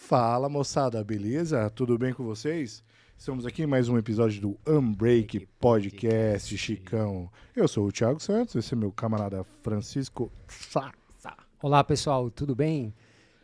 Fala, moçada, beleza? Tudo bem com vocês? Estamos aqui em mais um episódio do Unbreak Podcast, Chicão. Eu sou o Thiago Santos, esse é meu camarada Francisco Sá. Olá, pessoal, tudo bem?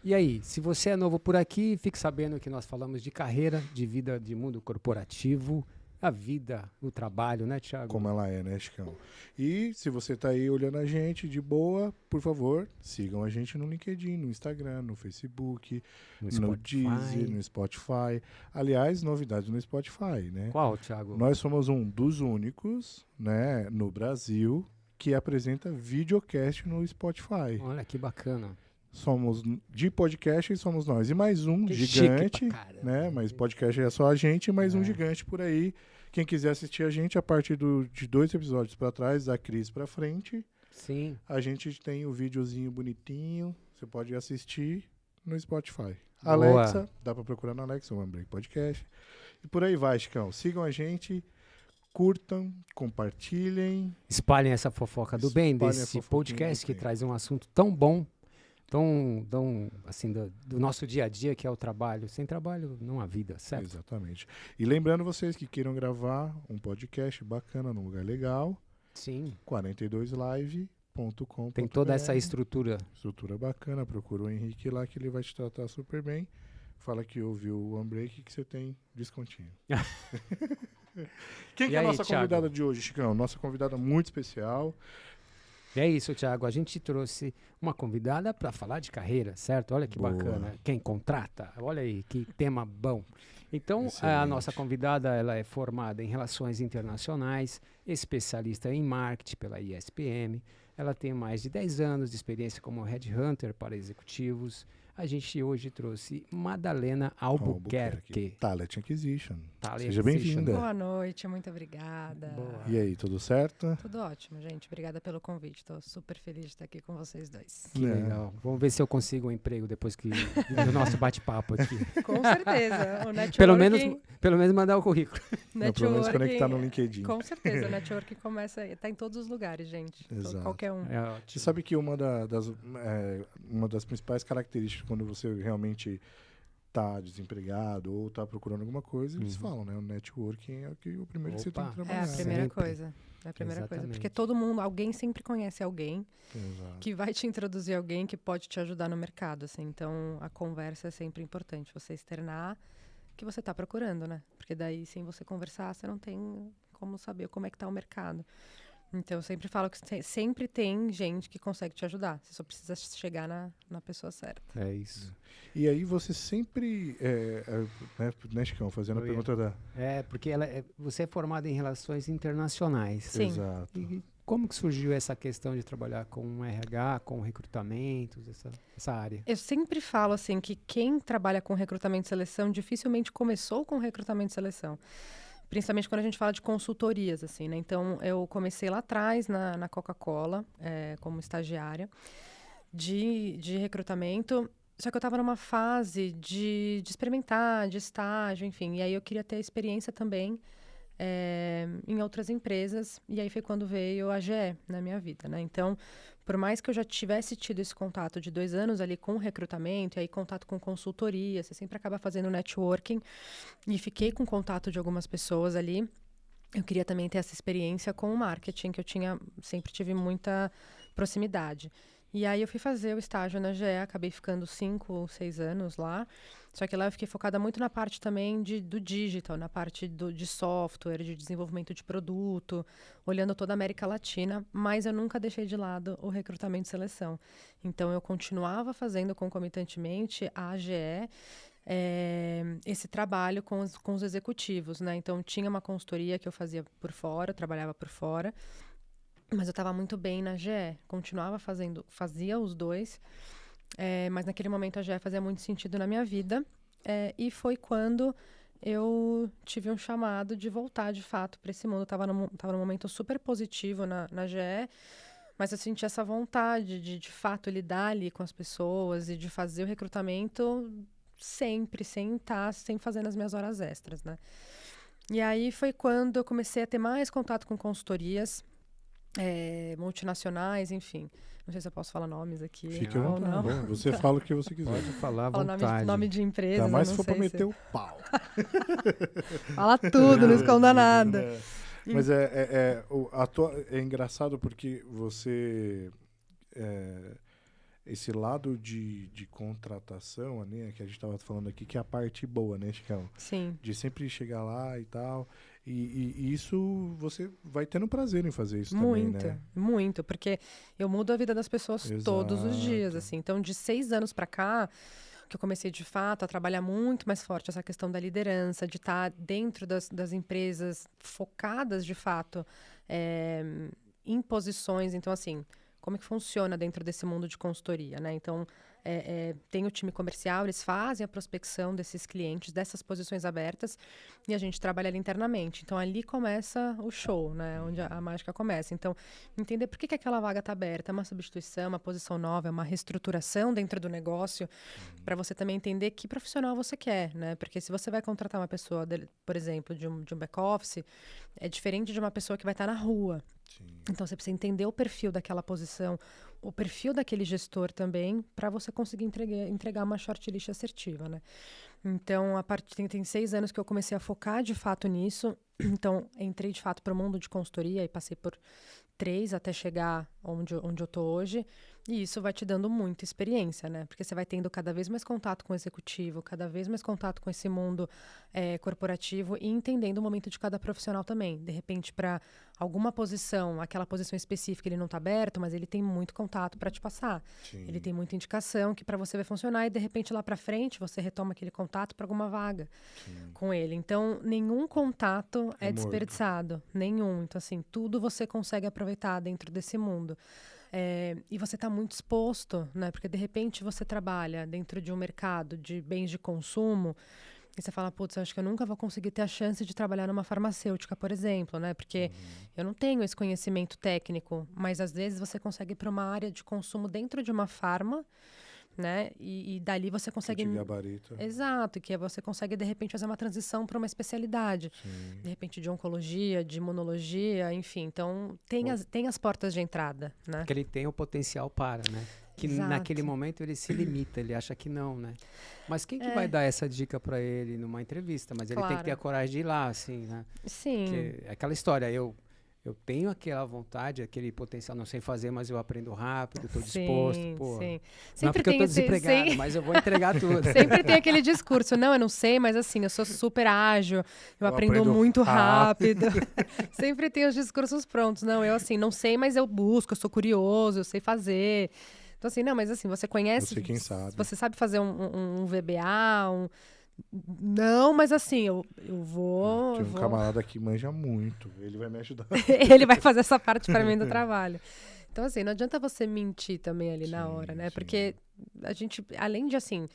E aí, se você é novo por aqui, fique sabendo que nós falamos de carreira, de vida, de mundo corporativo, a vida, o trabalho, né, Thiago? Como ela é, né, Chicão? E se você tá aí olhando a gente de boa, por favor, sigam a gente no LinkedIn, no Instagram, no Facebook, no Deezer, no Spotify. Aliás, novidades no Spotify, né? Qual, Thiago? Nós somos um dos únicos, né, no Brasil que apresenta videocast no Spotify. Olha, que bacana. Somos de podcast e somos nós. E mais um Que gigante, caramba, né? Mas podcast é só a gente e mais um gigante por aí. Quem quiser assistir a gente, a partir de 2 episódios para trás, da Cris para frente, sim, a gente tem o videozinho bonitinho. Você pode assistir no Spotify. Boa. Alexa, dá para procurar na Alexa, o Unbreak Podcast. E por aí vai, Chicão. Sigam a gente. Curtam, compartilhem. espalhem essa fofoca do bem desse podcast que traz um assunto tão bom, tão assim, do nosso dia a dia, que é o trabalho. Sem trabalho não há vida, certo? Exatamente. E lembrando vocês que queiram gravar um podcast bacana num lugar legal, Sim, 42live.com.br. tem toda essa estrutura. Estrutura bacana, procura o Henrique lá que ele vai te tratar super bem. Fala que ouviu o Unbreak que você tem descontinho. Quem que é a nossa convidada de hoje, Chicão? Nossa convidada muito especial. É isso, Thiago. A gente trouxe uma convidada para falar de carreira, certo? Olha que Boa. bacana. Quem contrata? Olha aí, que tema bom. Então, Excelente. a nossa convidada, ela é formada em Relações Internacionais, especialista em Marketing pela ISPM. Ela tem mais de 10 anos de experiência como headhunter para executivos. A gente hoje trouxe Madalena Albuquerque. Talent Acquisition. Talent Seja Acquisition. bem-vinda. Boa noite, muito obrigada. Boa. E aí, tudo certo? Tudo ótimo, gente. Obrigada pelo convite. Estou super feliz de estar aqui com vocês dois. Que É. legal. Vamos ver se eu consigo um emprego depois do nosso bate-papo aqui. Com certeza. O networking, Pelo menos mandar o currículo. Não, pelo menos conectar no LinkedIn. Com certeza, o networking está em todos os lugares, gente. Exato. Qualquer um. É Você ótimo. sabe que uma das principais características quando você realmente está desempregado ou está procurando alguma coisa, eles falam, né? O networking é o primeiro que você tem que Opa. trabalhar. É a primeira Sempre. coisa. É a primeira coisa. Exatamente. Porque todo mundo, alguém sempre conhece alguém Exato. que vai te introduzir alguém que pode te ajudar no mercado, assim. Então, a conversa é sempre importante. Você externar que você está procurando, né? Porque daí, sem você conversar, você não tem como saber como é que está o mercado. Então, eu sempre falo que sempre tem gente que consegue te ajudar. Você só precisa chegar na pessoa certa. É isso. E aí você sempre, né, Chicão, fazendo a pergunta da... É, porque você é formada em Relações Internacionais. Sim. Exato. E como que surgiu essa questão de trabalhar com RH, com recrutamentos, essa área? Eu sempre falo, assim, que quem trabalha com recrutamento e seleção dificilmente começou com recrutamento e seleção. Principalmente quando a gente fala de consultorias, assim, né? Então, eu comecei lá atrás, na Coca-Cola, como estagiária de recrutamento. Só que eu estava numa fase de experimentar, de estágio, enfim. E aí eu queria ter experiência também em outras empresas. E aí foi quando veio a GE na minha vida, né? Então, por mais que eu já tivesse tido esse contato de 2 anos ali com recrutamento, e aí contato com consultoria, você sempre acaba fazendo networking, e fiquei com contato de algumas pessoas ali, eu queria também ter essa experiência com o marketing, que eu sempre tive muita proximidade. E aí eu fui fazer o estágio na GE, acabei ficando 5 ou 6 anos lá. Só que lá eu fiquei focada muito na parte também do digital, na parte de software, de desenvolvimento de produto, olhando toda a América Latina, mas eu nunca deixei de lado o recrutamento e seleção. Então eu continuava fazendo concomitantemente a AGE, esse trabalho com os executivos, né? Então tinha uma consultoria que eu fazia por fora, eu trabalhava por fora, mas eu estava muito bem na GE, fazia os dois, mas naquele momento a GE fazia muito sentido na minha vida, e foi quando eu tive um chamado de voltar de fato para esse mundo. Eu estava num momento super positivo na GE, mas eu senti essa vontade de fato lidar ali com as pessoas e de fazer o recrutamento sempre, sem fazendo as minhas horas extras, né? E aí foi quando eu comecei a ter mais contato com consultorias, multinacionais, enfim. Não sei se eu posso falar nomes aqui. Fique à ou vontade. não. Bom, você fala o que você quiser. Pode falar à Fala vontade. nome de empresa. Ainda mais não se for sei pra meter o pau. Fala tudo, não esconda nada. Mas é engraçado porque você... esse lado de contratação, né, que a gente estava falando aqui, que é a parte boa, né, Chicão? Sim. De sempre chegar lá e tal. E isso você vai tendo prazer em fazer isso também, né? Muito, porque eu mudo a vida das pessoas todos os dias, assim. Então, de 6 anos para cá, que eu comecei de fato a trabalhar muito mais forte essa questão da liderança, de estar dentro das empresas focadas de fato em posições. Então, assim, como é que funciona dentro desse mundo de consultoria, né? Então, tem o time comercial, eles fazem a prospecção desses clientes, dessas posições abertas, e a gente trabalha ali internamente. Então, ali começa o show, né? Onde a mágica começa. Então, entender por que aquela vaga está aberta, é uma substituição, uma posição nova, é uma reestruturação dentro do negócio, para você também entender que profissional você quer, né? Porque se você vai contratar uma pessoa, por exemplo, de um back-office, é diferente de uma pessoa que vai estar na rua. Sim. Então, você precisa entender o perfil daquela posição, o perfil daquele gestor também, para você conseguir entregar uma shortlist assertiva, né? Então, tem 6 anos que eu comecei a focar de fato nisso. Então, entrei de fato para o mundo de consultoria e passei por 3 até chegar onde eu tô hoje. E isso vai te dando muita experiência, né? Porque você vai tendo cada vez mais contato com o executivo, cada vez mais contato com esse mundo corporativo e entendendo o momento de cada profissional também. De repente, para alguma posição, aquela posição específica, ele não está aberto, mas ele tem muito contato para te passar. Sim. Ele tem muita indicação que para você vai funcionar e, de repente, lá para frente, você retoma aquele contato para alguma vaga com ele. Então, nenhum contato é desperdiçado. Nenhum. Então, assim, tudo você consegue aproveitar dentro desse mundo. E você está muito exposto, né? Porque, de repente, você trabalha dentro de um mercado de bens de consumo e você fala, putz, acho que eu nunca vou conseguir ter a chance de trabalhar numa farmacêutica, por exemplo, né? Porque eu não tenho esse conhecimento técnico, mas, às vezes, você consegue ir para uma área de consumo dentro de uma farma, né? E dali você consegue... Exato, e que você consegue, de repente, fazer uma transição para uma especialidade. Sim. De repente, de oncologia, de imunologia, enfim. Então, tem as portas de entrada, né? Porque ele tem o potencial para, né? Que naquele momento ele se limita, ele acha que não, né? Mas quem que vai dar essa dica para ele numa entrevista? Mas ele tem que ter a coragem de ir lá, assim, né? Sim. Porque aquela história, eu tenho aquela vontade, aquele potencial, não sei fazer, mas eu aprendo rápido, estou disposto. Pô. Sim. Não é porque eu estou desempregado, mas eu vou entregar tudo. Sempre tem aquele discurso, não, eu não sei, mas assim, eu sou super ágil, eu aprendo muito rápido. Sempre tem os discursos prontos. Não, eu assim, não sei, mas eu busco, eu sou curioso, eu sei fazer. Então assim, não, mas assim, você conhece... Você quem sabe. Você sabe fazer um VBA, Não, mas assim, eu vou... Tem um camarada que manja muito, ele vai me ajudar. Ele vai fazer essa parte para mim do trabalho. Então, assim, não adianta você mentir também ali na hora, né? Sim. Porque a gente, além de, assim,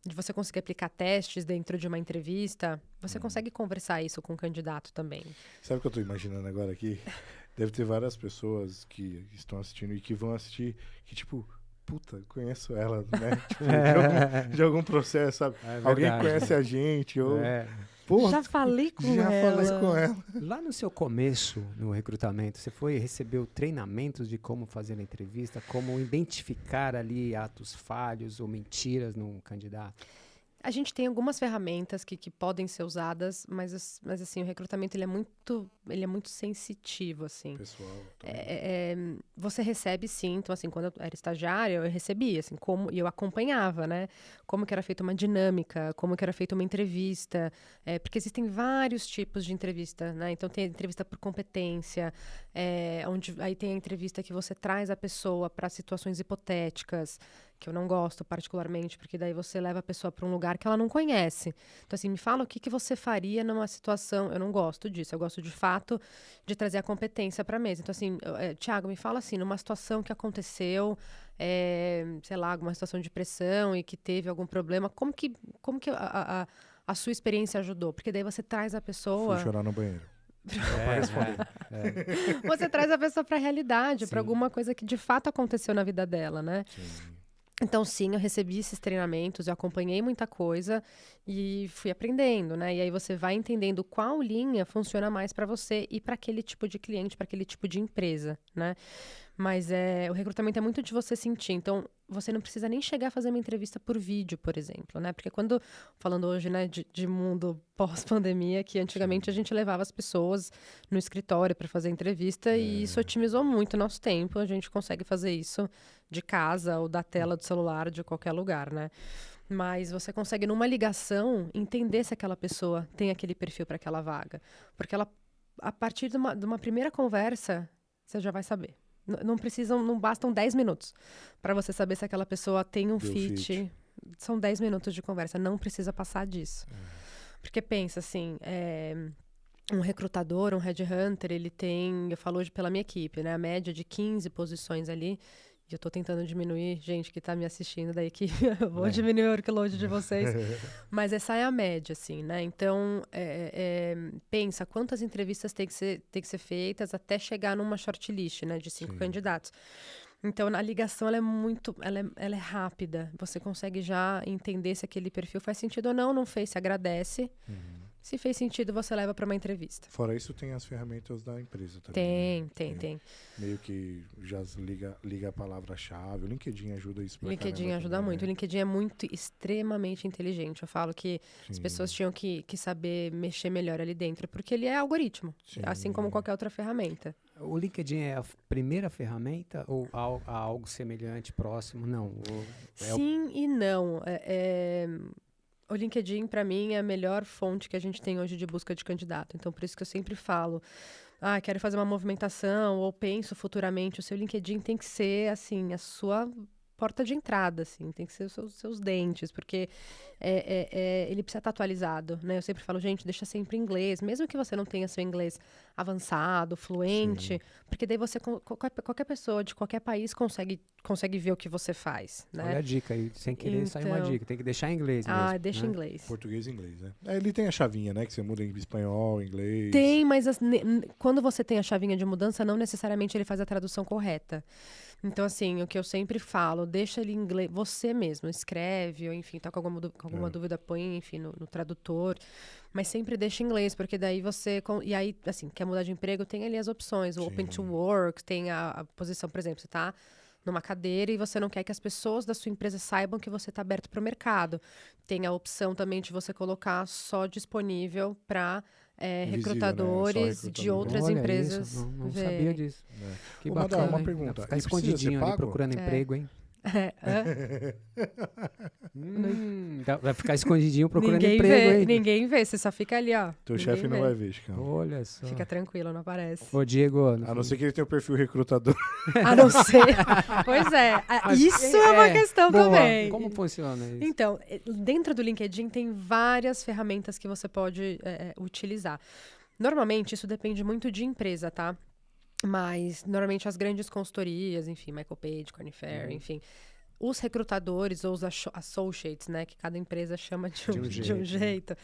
de você conseguir aplicar testes dentro de uma entrevista, você consegue conversar isso com o candidato também. Sabe o que eu tô imaginando agora aqui? Deve ter várias pessoas que estão assistindo e que vão assistir, que tipo... Puta, conheço ela, né? Tipo, de algum processo, sabe? Alguém conhece a gente, ou... Porra, já falei com ela. Lá no seu começo, no recrutamento, você recebeu treinamentos de como fazer a entrevista, como identificar ali atos falhos ou mentiras num candidato? A gente tem algumas ferramentas que podem ser usadas, mas assim, o recrutamento ele é muito sensitivo, assim. Pessoal. Você recebe, sim. Então, assim, quando eu era estagiária, eu recebia, assim, e eu acompanhava, né? Como que era feita uma dinâmica, como que era feita uma entrevista. Porque existem vários tipos de entrevista, né? Então, tem a entrevista por competência, onde aí tem a entrevista que você traz a pessoa para situações hipotéticas, que eu não gosto particularmente, porque daí você leva a pessoa para um lugar que ela não conhece. Então, assim, me fala o que você faria numa situação... Eu não gosto disso, eu gosto, de fato, de trazer a competência para a mesa. Então, assim, Thiago, me fala assim, numa situação que aconteceu, sei lá, alguma situação de pressão e que teve algum problema, como que a sua experiência ajudou? Porque daí você traz a pessoa... Fui chorar no banheiro. Você traz a pessoa para a realidade, para alguma coisa que de fato aconteceu na vida dela, né? Sim. Então, sim, eu recebi esses treinamentos, eu acompanhei muita coisa e fui aprendendo, né? E aí você vai entendendo qual linha funciona mais para você e para aquele tipo de cliente, para aquele tipo de empresa, né? Mas o recrutamento é muito de você sentir. Então, você não precisa nem chegar a fazer uma entrevista por vídeo, por exemplo, né? Porque falando hoje, né, de mundo pós-pandemia, que antigamente a gente levava as pessoas no escritório para fazer entrevista e isso otimizou muito o nosso tempo. A gente consegue fazer isso de casa ou da tela do celular, de qualquer lugar, né? Mas você consegue, numa ligação, entender se aquela pessoa tem aquele perfil para aquela vaga. Porque a partir de uma primeira conversa, você já vai saber. Não bastam 10 minutos para você saber se aquela pessoa tem um fit. São 10 minutos de conversa, não precisa passar disso. Porque pensa assim, um recrutador, um headhunter, ele tem, eu falo hoje pela minha equipe, né, a média de 15 posições ali. E eu tô tentando diminuir, gente que tá me assistindo da equipe, eu vou diminuir o workload de vocês. Mas essa é a média, assim, né? Então, pensa quantas entrevistas tem que ser feitas até chegar numa shortlist, né? De 5 candidatos. Então, a ligação, ela é rápida. Você consegue já entender se aquele perfil faz sentido ou não. Não fez, se agradece. Se fez sentido, você leva para uma entrevista. Fora isso, tem as ferramentas da empresa também. Tem. Meio que já liga a palavra-chave. O LinkedIn ajuda isso. O LinkedIn ajuda também, muito. Né? O LinkedIn é extremamente inteligente. Eu falo que as pessoas tinham que saber mexer melhor ali dentro, porque ele é algoritmo, assim como qualquer outra ferramenta. O LinkedIn é a primeira ferramenta ou há algo semelhante, próximo? Não. Sim e não. O LinkedIn, para mim, é a melhor fonte que a gente tem hoje de busca de candidato. Então, por isso que eu sempre falo, quero fazer uma movimentação ou penso futuramente, o seu LinkedIn tem que ser, assim, a sua porta de entrada, assim, tem que ser os seus dentes, porque ele precisa estar atualizado, né? Eu sempre falo, gente, deixa sempre em inglês, mesmo que você não tenha seu inglês avançado, fluente, porque daí você, qualquer pessoa de qualquer país consegue ver o que você faz, né? Olha a dica aí, sem querer sair uma dica, tem que deixar em inglês mesmo. Deixa em inglês. Português e inglês, né? Ele tem a chavinha, né? Que você muda em espanhol, inglês. Tem, mas quando você tem a chavinha de mudança, não necessariamente ele faz a tradução correta. Então, assim, o que eu sempre falo, deixa ele em inglês, você mesmo, escreve, ou enfim, tá com alguma dúvida, põe, enfim, no tradutor, mas sempre deixa em inglês, porque daí você, e aí, assim, quer mudar de emprego, tem ali as opções, o Open to Work, tem a posição, por exemplo, você tá numa cadeira e você não quer que as pessoas da sua empresa saibam que você está aberto para o mercado. Tem a opção também de você colocar só disponível para recrutadores, né? De outras empresas. Isso, não sabia disso. Que bacana, uma pergunta. Ficar escondidinho ali procurando emprego, hein? Vai ficar escondidinho procurando emprego, hein? Ninguém vê, você só fica ali, ó. Teu chefe não vai ver, Chicão. Olha só. Fica tranquilo, não aparece. Ô, Diego. A não ser que ele tenha o perfil recrutador. A não ser. Pois é. Isso é uma questão também. Como funciona isso? Então, dentro do LinkedIn tem várias ferramentas que você pode utilizar. Normalmente, isso depende muito de empresa, tá? Mas, normalmente, as grandes consultorias, enfim, Michael Page, Korn Ferry, enfim, os recrutadores ou os associates, né, que cada empresa chama de um jeito,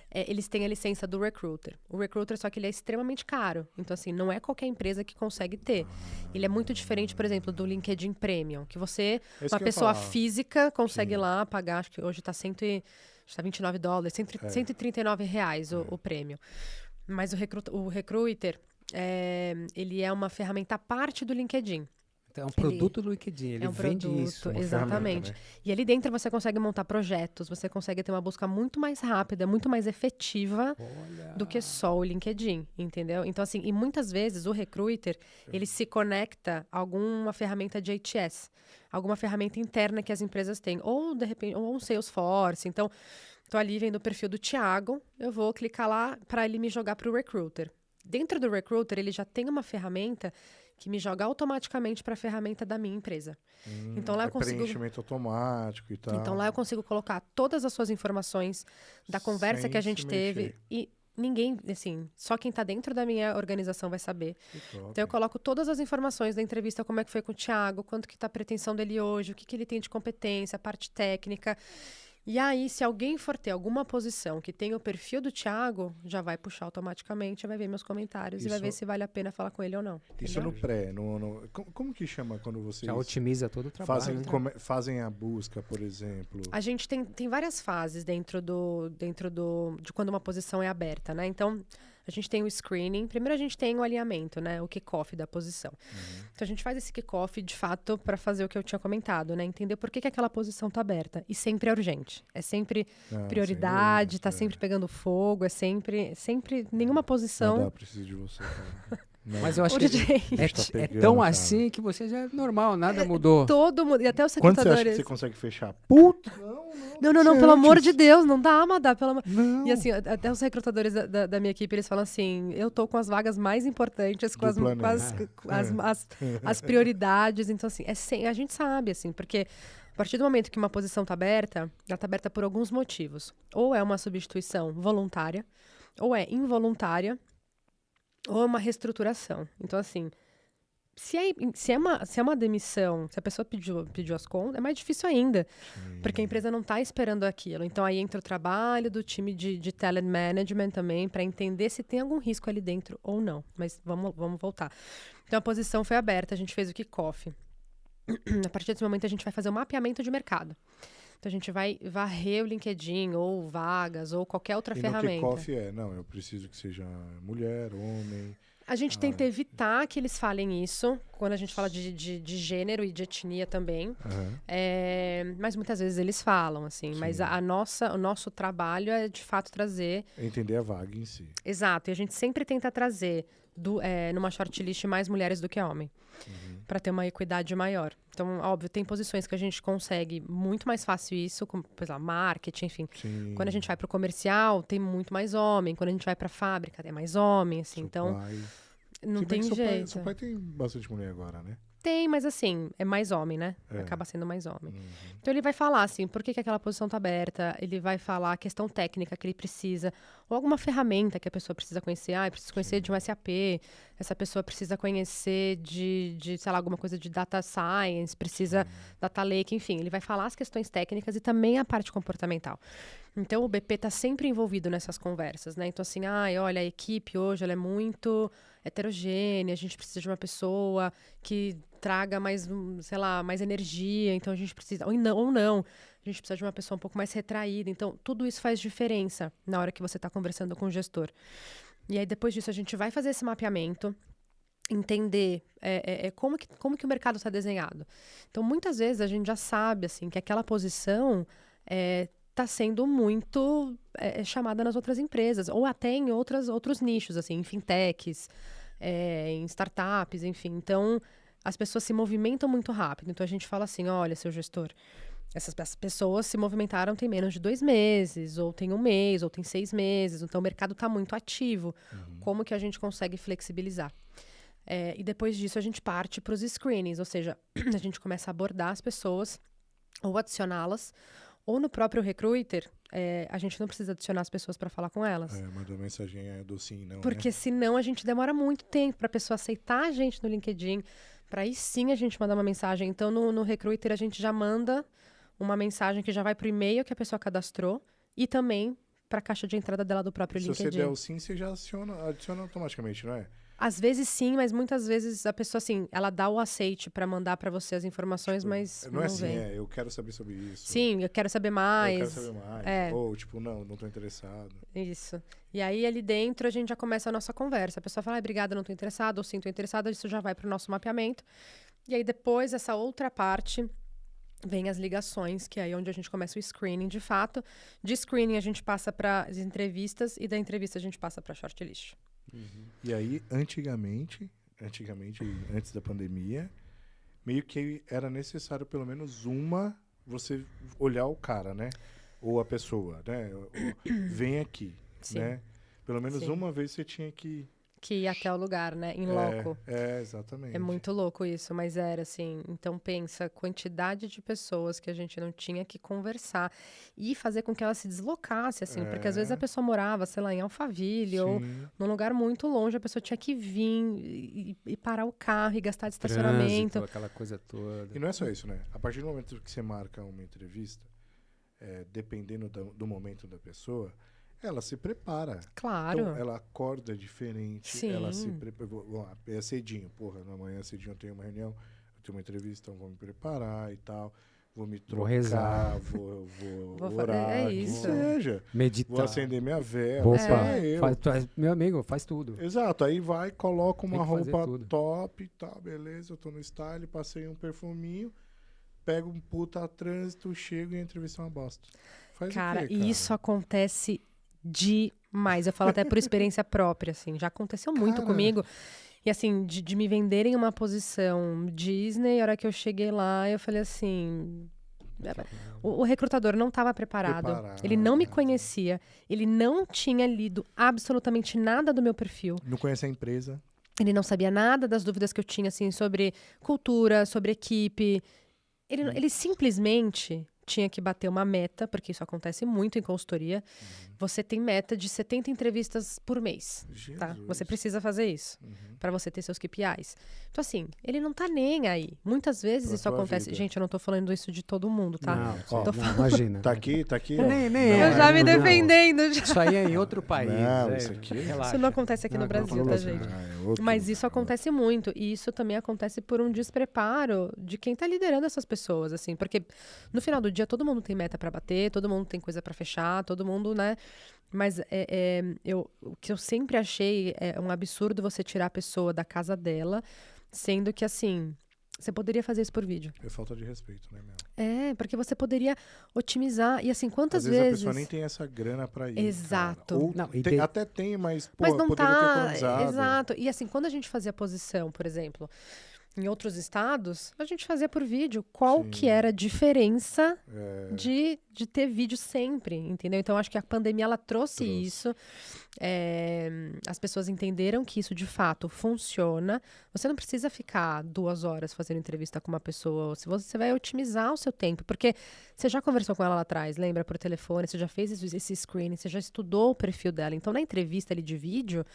eles têm a licença do recruiter. O recruiter, só que ele é extremamente caro. Então, assim, não é qualquer empresa que consegue ter. Ele é muito diferente, por exemplo, do LinkedIn Premium, que você, uma pessoa física, consegue lá pagar, acho que hoje está $29, R$139 o prêmio. Mas o recruiter... ele é uma ferramenta à parte do LinkedIn. Então, é um produto do LinkedIn, ele vende isso. Exatamente. Né? E ali dentro você consegue montar projetos, você consegue ter uma busca muito mais rápida, muito mais efetiva do que só o LinkedIn, entendeu? Então, assim, e muitas vezes o recruiter, ele se conecta a alguma ferramenta de ATS, alguma ferramenta interna que as empresas têm, ou de repente, ou um Salesforce. Então, tô ali vendo o perfil do Thiago, eu vou clicar lá para ele me jogar para o recruiter. Dentro do recruiter, ele já tem uma ferramenta que me joga automaticamente para a ferramenta da minha empresa. Então lá eu consigo preenchimento automático e tal. Então lá eu consigo colocar todas as suas informações da conversa que a gente teve e ninguém, assim, só quem está dentro da minha organização vai saber. Então eu coloco todas as informações da entrevista, como é que foi com o Thiago, quanto que está a pretensão dele hoje, o que ele tem de competência, a parte técnica. E aí, se alguém for ter alguma posição que tem o perfil do Thiago, já vai puxar automaticamente, vai ver meus comentários e vai ver se vale a pena falar com ele ou não. Isso entendeu? no pré. Como que chama quando vocês Já otimiza todo o trabalho. fazem a busca, por exemplo? A gente tem várias fases dentro de quando uma posição é aberta, né? Então, a gente tem o screening. Primeiro a gente tem o alinhamento, né? O kickoff da posição. Então a gente faz esse kickoff, de fato, para fazer o que eu tinha comentado, né? Entender por que aquela posição tá aberta. E sempre é urgente. É sempre prioridade, tá sempre pegando fogo, é sempre nenhuma posição. Preciso de você, cara. Não. Mas eu acho que é tão assim que você já é normal, nada mudou. Todo mundo, e até os Quando recrutadores. você acha que você consegue fechar? Puta! Não, pelo amor de Deus, não dá, Amadá, pelo amor. Não. E assim, até os recrutadores da minha equipe, eles falam assim, eu tô com as vagas mais importantes, com as prioridades, então assim, a gente sabe, assim, porque a partir do momento que uma posição tá aberta, ela tá aberta por alguns motivos. Ou é uma substituição voluntária, ou é involuntária, ou é uma reestruturação. Então, assim, se é uma demissão, se a pessoa pediu as contas, é mais difícil ainda, porque a empresa não está esperando aquilo. Então, aí entra o trabalho do time de talent management também, para entender se tem algum risco ali dentro ou não. Mas vamos voltar. Então, a posição foi aberta, a gente fez o kickoff. A partir desse momento, a gente vai fazer um mapeamento de mercado. Então, a gente vai varrer o LinkedIn, ou vagas, ou qualquer outra ferramenta. No kickoff eu preciso que seja mulher, homem. A gente tenta evitar que eles falem isso, quando a gente fala de gênero e de etnia também. Mas muitas vezes eles falam, assim. Sim. Mas o nosso trabalho é, de fato, trazer... Entender a vaga em si. Exato. E a gente sempre tenta trazer, numa shortlist, mais mulheres do que homem. Para ter uma equidade maior. Então, óbvio, tem posições que a gente consegue muito mais fácil isso, como, por exemplo, marketing, enfim. Sim. Quando a gente vai para o comercial, tem muito mais homem. Quando a gente vai para a fábrica, tem mais homem, assim. Então, não tem jeito. Seu pai tem bastante mulher agora, né? Tem, mas assim, é mais homem, né? Acaba sendo mais homem. Então ele vai falar assim, por que aquela posição tá aberta, ele vai falar a questão técnica que ele precisa, ou alguma ferramenta que a pessoa precisa conhecer. Eu preciso conhecer de um SAP, essa pessoa precisa conhecer de sei lá, alguma coisa de data science, precisa data lake, enfim. Ele vai falar as questões técnicas e também a parte comportamental. Então o BP tá sempre envolvido nessas conversas, né? Então assim, olha, a equipe hoje ela é muito heterogênea, a gente precisa de uma pessoa que traga mais, sei lá, mais energia, então a gente precisa, ou não, a gente precisa de uma pessoa um pouco mais retraída, então tudo isso faz diferença na hora que você está conversando com o gestor. E aí depois disso a gente vai fazer esse mapeamento, entender como que o mercado está desenhado. Então muitas vezes a gente já sabe, assim, que aquela posição está sendo muito chamada nas outras empresas, ou até em outros nichos, assim, em fintechs, em startups, enfim. Então, as pessoas se movimentam muito rápido. Então, a gente fala assim, olha, seu gestor, essas pessoas se movimentaram tem menos de 2 meses, ou tem 1 mês, ou tem 6 meses. Então, o mercado está muito ativo. Como que a gente consegue flexibilizar? E depois disso, a gente parte para os screenings, ou seja, a gente começa a abordar as pessoas, ou adicioná-las, ou no próprio recruiter, a gente não precisa adicionar as pessoas para falar com elas. Manda mensagem do sim, não, porque senão a gente demora muito tempo para a pessoa aceitar a gente no LinkedIn, para aí sim a gente mandar uma mensagem. Então, no recruiter, a gente já manda uma mensagem que já vai para o e-mail que a pessoa cadastrou e também para a caixa de entrada dela do próprio LinkedIn. Se você der o sim, você já adiciona automaticamente, não é? Às vezes sim, mas muitas vezes a pessoa, assim, ela dá o aceite para mandar para você as informações, mas não é assim, eu quero saber sobre isso. Sim, eu quero saber mais. Eu quero saber mais. Ou, tipo, não tô interessado. Isso. E aí, ali dentro, a gente já começa a nossa conversa. A pessoa fala, obrigada, não tô interessada, ou sim, tô interessada. Isso já vai pro nosso mapeamento. E aí, depois, essa outra parte, vem as ligações, que é aí onde a gente começa o screening, de fato. De screening, a gente passa para as entrevistas, e da entrevista, a gente passa para a shortlist. E aí, antigamente, antes da pandemia, meio que era necessário pelo menos você olhar o cara, né? Ou a pessoa, né? Vem aqui, Sim. né? Pelo menos uma vez você tinha que ir até o lugar, né? Em loco. Exatamente. É muito louco isso, mas era assim. Então, pensa, quantidade de pessoas que a gente não tinha que conversar e fazer com que ela se deslocasse, assim. Porque às vezes a pessoa morava, sei lá, em Alphaville ou num lugar muito longe, a pessoa tinha que vir e parar o carro e gastar de estacionamento. Aquela coisa toda. E não é só isso, né? A partir do momento que você marca uma entrevista, dependendo do momento da pessoa, ela se prepara. Claro. Então, ela acorda diferente, Sim. ela se prepara. É cedinho, amanhã cedinho eu tenho uma reunião, eu tenho uma entrevista, então vou me preparar e tal. Vou me trocar, Vou rezar. vou Vou orar, fazer que isso. seja. Meditar. Vou acender minha vela. Opa, sei eu. meu amigo, faz tudo. Exato, aí vai, coloca uma Tem que fazer roupa tudo. top e tal, beleza, eu tô no style, passei um perfuminho, pego um puta trânsito, chego e a entrevista é uma bosta. Faz Cara, o quê, e isso acontece demais. Eu falo até por experiência própria, assim. Já aconteceu muito Cara. comigo. E assim, de me venderem uma posição Disney, a hora que eu cheguei lá, eu falei assim... O recrutador não estava preparado. Ele não me conhecia. Ele não tinha lido absolutamente nada do meu perfil. Não conhece a empresa. Ele não sabia nada das dúvidas que eu tinha, assim, sobre cultura, sobre equipe. Ele simplesmente tinha que bater uma meta, porque isso acontece muito em consultoria. Você tem meta de 70 entrevistas por mês, tá? Jesus. Você precisa fazer isso para você ter seus KPIs. Então, assim, ele não tá nem aí. Muitas vezes Pra isso tua acontece. vida. Gente, eu não tô falando isso de todo mundo, tá? Não, Ó, não, imagina. Tá aqui, ó. Nem Eu é, já me não. defendendo. Isso aí é em outro país. Não, isso aqui- Relaxa. Isso não acontece aqui no Brasil, tá, gente? É outro Mas isso lugar. acontece muito. E isso também acontece por um despreparo de quem tá liderando essas pessoas, assim. Porque no final do dia, todo mundo tem meta pra bater, todo mundo tem coisa pra fechar, todo mundo, né? Mas o que eu sempre achei é um absurdo você tirar a pessoa da casa dela, sendo que, assim, você poderia fazer isso por vídeo. É falta de respeito, né, meu? Porque você poderia otimizar. E, assim, quantas Às vezes vezes... a pessoa nem tem essa grana pra ir. Exato. Cara. Ou Não, e tem- tem- até tem, mas, pô, Mas não poderia ter tá. economizado. Exato. E assim, quando a gente fazia posição, por exemplo, em outros estados, a gente fazia por vídeo. Qual Sim. que era a diferença É, de ter vídeo sempre, entendeu? Então, acho que a pandemia, ela trouxe isso. As pessoas entenderam que isso, de fato, funciona. Você não precisa ficar 2 horas fazendo entrevista com uma pessoa. Se você vai otimizar o seu tempo. Porque você já conversou com ela lá atrás, lembra? Por telefone, você já fez esse screening, você já estudou o perfil dela. Então, na entrevista ali de vídeo,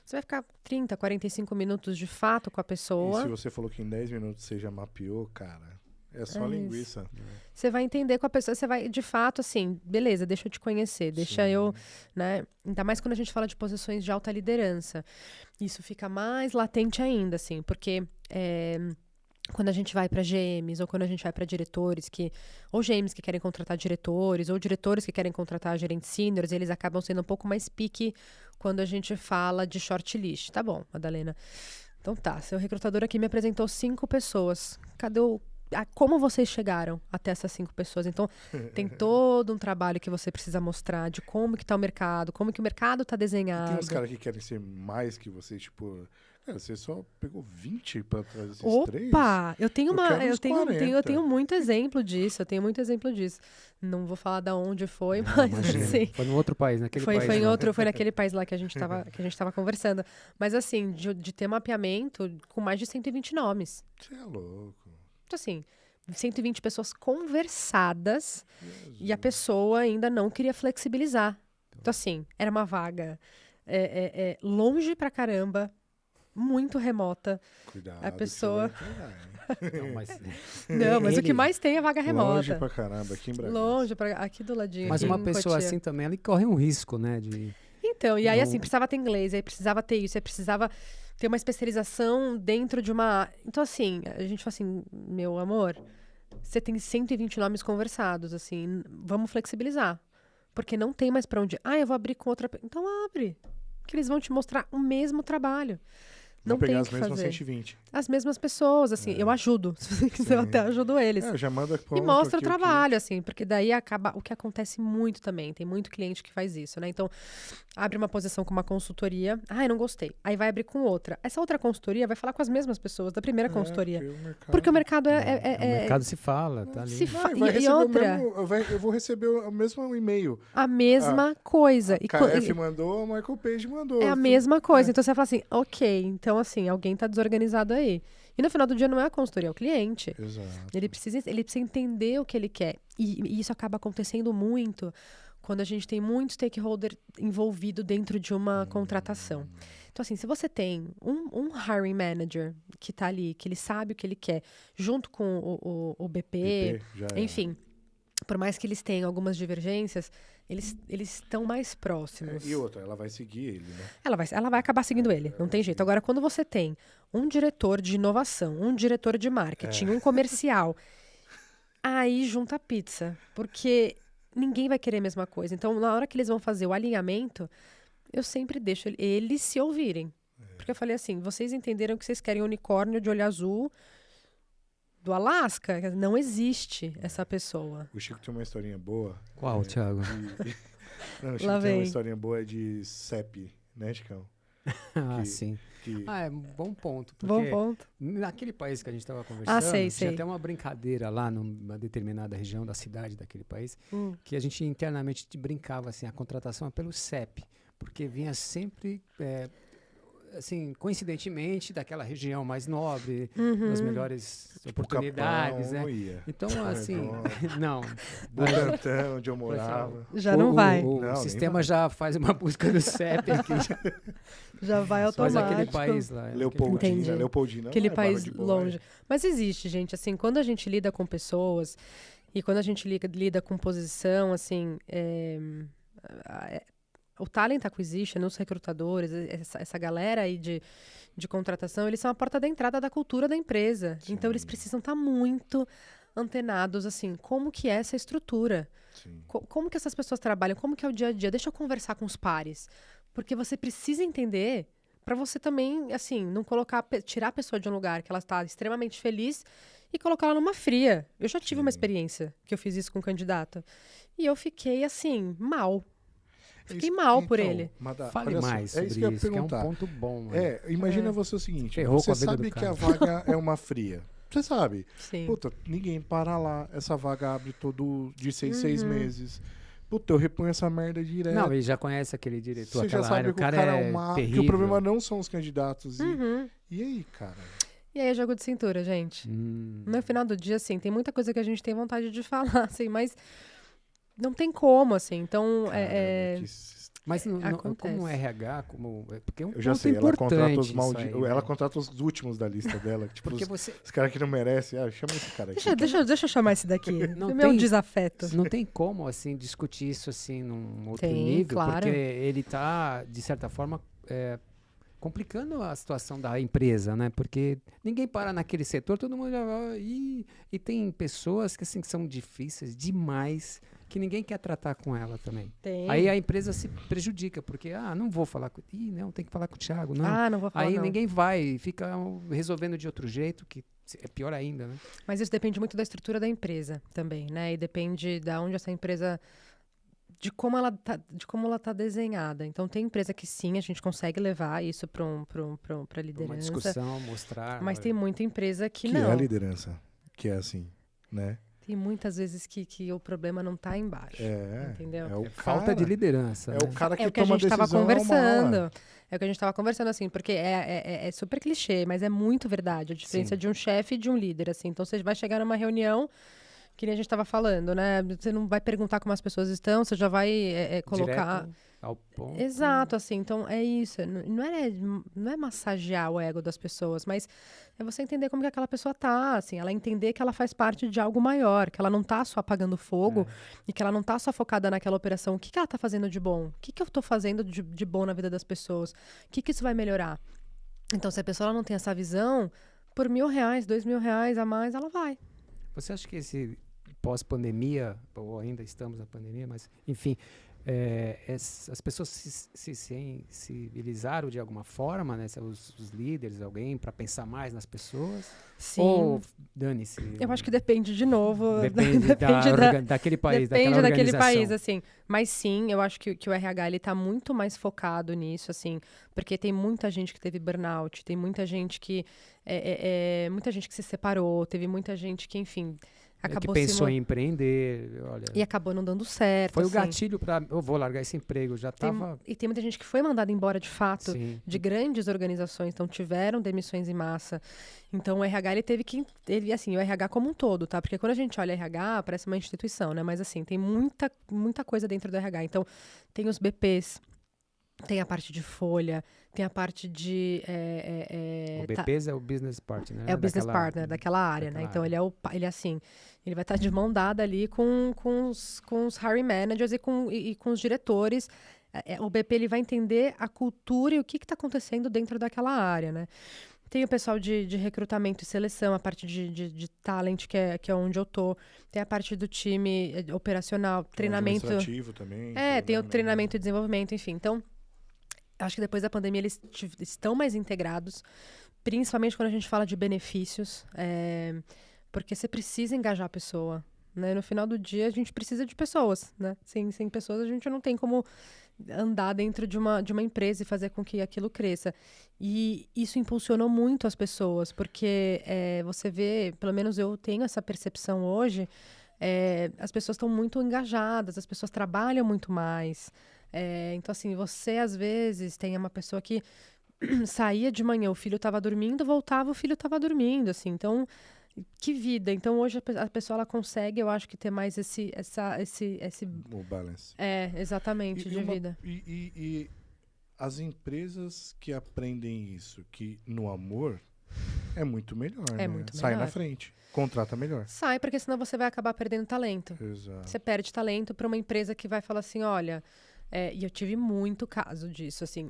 você vai ficar 30, 45 minutos de fato com a e pessoa. se você falou que em 10 minutos você já mapeou, cara, é só É linguiça. Você vai entender com a pessoa, você vai, de fato, assim, beleza, deixa eu te conhecer, deixa Sim. eu, né? Ainda mais quando a gente fala de posições de alta liderança. Isso fica mais latente ainda, assim, porque quando a gente vai para GMs ou quando a gente vai para diretores ou GMs que querem contratar diretores ou diretores que querem contratar gerentes seniors, eles acabam sendo um pouco mais picky quando a gente fala de shortlist. Tá bom, Madalena. Então tá, seu recrutador aqui me apresentou 5 pessoas. Cadê como vocês chegaram até essas 5 pessoas? Então, tem todo um trabalho que você precisa mostrar de como que tá o mercado, como que o mercado tá E desenhado. tem uns caras que querem ser mais que você, tipo... Cara, você só pegou 20 pra trazer esses 3? Opa, eu tenho Eu quero uns 40. eu tenho muito exemplo disso, Não vou falar da onde foi, Não, mas imagina. assim, Foi no outro país, naquele país. foi né? foi naquele país lá que a gente tava conversando. Mas assim, de ter mapeamento com mais de 120 nomes. Você é louco. Então assim, 120 pessoas conversadas Jesus. e a pessoa ainda não queria flexibilizar. Então assim, era uma vaga longe pra caramba, muito remota. Cuidado. a que pessoa- você vai pegar, hein? Não, mas Não, mas o que Ele- mais tem é vaga Longe remota. pra caramba, aqui em Bragança. Longe, aqui do ladinho. mas aqui uma em pessoa Cotia. assim também, ela corre um risco, né? Então, e aí Não- assim, precisava ter inglês, aí precisava ter isso, aí precisava ter uma especialização dentro de uma... Então assim, a gente fala assim, meu amor, você tem 120 nomes conversados, assim, vamos flexibilizar. Porque não tem mais pra onde... eu vou abrir com outra... Então abre, que eles vão te mostrar o mesmo trabalho. Não Vou pegar tem o as que mesmas fazer. 120. As mesmas pessoas, assim, eu ajudo. Se você quiser, eu Sim. até ajudo eles. Já manda E pronto mostra o aqui que- trabalho, assim, porque daí acaba o que acontece muito também. Tem muito cliente que faz isso, né? Então, abre uma posição com uma consultoria. Eu não gostei. Aí vai abrir com outra. Essa outra consultoria vai falar com as mesmas pessoas da primeira consultoria. Porque Porque o mercado O mercado se fala, tá ali. se fa- vai e receber outra, eu vou receber o mesmo e-mail. a mesma coisa. E KF mandou, a Michael Page mandou. é a mesma coisa. Então, você fala assim, ok, então, assim, alguém tá desorganizado aí. E no final do dia não é a consultoria, é o cliente. Exato. Ele precisa entender o que ele quer. E isso acaba acontecendo muito quando a gente tem muito stakeholder envolvido dentro de uma contratação. Então, assim, se você tem um hiring manager que está ali, que ele sabe o que ele quer, junto com o BP, PP, já é. enfim, por mais que eles tenham algumas divergências, eles estão mais próximos. E outra, ela vai seguir ele, né? Ela vai acabar seguindo ele, não tem jeito. Agora, quando você tem um diretor de inovação, um diretor de marketing, um comercial, aí junta a pizza, porque ninguém vai querer a mesma coisa. Então, na hora que eles vão fazer o alinhamento, eu sempre deixo eles se ouvirem. Porque eu falei assim, vocês entenderam que vocês querem um unicórnio de olho azul do Alasca? Não existe essa pessoa. O Chico tem uma historinha boa. Qual, Thiago? Não, o Chico tem uma historinha boa de CEP, né, Chicão? Sim. É um bom ponto. Bom ponto. Naquele país que a gente estava conversando, sei. tinha até uma brincadeira lá numa determinada região da cidade daquele país, que a gente internamente brincava assim, a contratação é pelo CEP, porque vinha sempre... assim, coincidentemente, daquela região mais nobre, das melhores oportunidades, Capão, né? ia. Então, assim, não. Butantã, onde eu morava. Já não vai. O sistema já faz uma busca do CEP aqui. Já vai automático. Faz aquele país lá. Leopoldina. Aquele país longe. Mas existe, gente, assim, quando a gente lida com pessoas e quando a gente lida com posição, assim, o talent acquisition, os recrutadores, essa galera aí de contratação, eles são a porta da entrada da cultura da empresa. Sim. Então, eles precisam estar muito antenados, assim, como que é essa estrutura. Como que essas pessoas trabalham, como que é o dia a dia. Deixa eu conversar com os pares. Porque você precisa entender para você também, assim, não tirar a pessoa de um lugar que ela está extremamente feliz e colocar ela numa fria. Eu já tive uma experiência que eu fiz isso com um candidato. E eu fiquei, assim, mal. Fiquei mal por ele. Fale mais sobre isso, que é um ponto bom. Imagina você o seguinte, Ferrou você sabe que a vaga é uma fria. Você sabe. Sim. Puta, ninguém para lá. Essa vaga abre todo de 6 meses. Puta, eu reponho essa merda direto. Não, ele já conhece aquele diretor, você já sabe área. Que o cara é terrível. Que o problema não são os candidatos. E aí, cara? E aí é jogo de cintura, gente. No final do dia, assim, tem muita coisa que a gente tem vontade de falar, assim, mas... Não tem como, assim. Então, Mas como RH, porque é um eu já ponto sei, importante ela contrata os últimos da lista dela. Tipo, os caras que não merecem, chama esse cara aqui. Deixa eu chamar esse daqui. Meu desafeto. Não tem como, assim, discutir isso, assim, num outro nível. Claro. Porque ele está, de certa forma, complicando a situação da empresa, né? Porque ninguém para naquele setor, todo mundo já vai... E tem pessoas que, assim, que são difíceis demais... que ninguém quer tratar com ela também. Aí a empresa se prejudica, porque, não vou falar com... não, tem que falar com o Thiago, não. Não vou falar, Aí não. ninguém vai, fica resolvendo de outro jeito, que é pior ainda, né? Mas isso depende muito da estrutura da empresa também, né? E depende de onde essa empresa... De como ela tá desenhada. Então, tem empresa que sim, a gente consegue levar isso para a liderança. Uma discussão, mostrar... Mas tem muita empresa que Que não. é a liderança, que é assim, né? Tem muitas vezes que o problema não está embaixo. Entendeu? Falta de liderança. É o cara que toma a decisão. É o que a gente estava conversando. É o que a gente estava conversando, assim, porque é super clichê, mas é muito verdade. A diferença de um chefe e de um líder, assim. Então, você vai chegar numa reunião, que nem a gente estava falando, né? Você não vai perguntar como as pessoas estão, você já vai colocar... Direto ao ponto. Exato, assim. Então, é isso. Não é massagear o ego das pessoas, mas é você entender como que aquela pessoa tá, assim. Ela entender que ela faz parte de algo maior, que ela não tá só apagando fogo e que ela não tá só focada naquela operação. O que ela tá fazendo de bom? O que eu tô fazendo de bom na vida das pessoas? O que isso vai melhorar? Então, se a pessoa não tem essa visão, por R$1.000, R$2.000 a mais, ela vai. Você acha que esse pós-pandemia, ou ainda estamos na pandemia, mas, enfim... as pessoas se sensibilizaram de alguma forma, né? Os líderes, alguém, para pensar mais nas pessoas? Sim. Ou dane-se? Eu acho que depende de novo. Depende daquele país, depende daquela daquele país, assim. Mas sim, eu acho que o RH ele tá muito mais focado nisso, assim, porque tem muita gente que teve burnout, tem muita gente que muita gente que se separou, teve muita gente que, enfim. Que pensou em empreender, olha... E acabou não dando certo. Foi assim. o gatilho para eu vou largar esse emprego, já estava... E tem muita gente que foi mandada embora de fato, Sim. de grandes organizações, então tiveram demissões em massa. Então o RH, ele assim, o RH como um todo, tá? Porque quando a gente olha RH, parece uma instituição, né? Mas assim, tem muita coisa dentro do RH. Então, tem os BPs, tem a parte de folha, tem a parte de... O BPs é o business partner, né? É o business partner daquela área, né? Então, ele é assim, ele vai estar de mão dada ali com os hiring managers e com os diretores. O BP, ele vai entender a cultura e o que está acontecendo dentro daquela área, né? Tem o pessoal de recrutamento e seleção, a parte de talent, que é onde eu tô. Tem a parte do time operacional, treinamento... administrativo também. Tem o treinamento e desenvolvimento, enfim. Então, acho que depois da pandemia eles estão mais integrados, principalmente quando a gente fala de benefícios, porque você precisa engajar a pessoa, né? No final do dia, a gente precisa de pessoas, né? Sem pessoas, a gente não tem como andar dentro de uma empresa e fazer com que aquilo cresça. E isso impulsionou muito as pessoas, porque você vê, pelo menos eu tenho essa percepção hoje, as pessoas estão muito engajadas, as pessoas trabalham muito mais. Então, assim, você, às vezes, tem uma pessoa que saía de manhã, o filho estava dormindo, voltava, o filho estava dormindo, assim. Então, que vida. Então, hoje, a pessoa, ela consegue, eu acho que ter mais esse... O balance. Exatamente, de vida. E as empresas que aprendem isso, que no amor, é muito melhor, né? Muito Sai melhor. na frente. Contrata melhor. Sai, porque senão você vai acabar perdendo talento. Exato. Você perde talento para uma empresa que vai falar assim, olha... e eu tive muito caso disso, assim.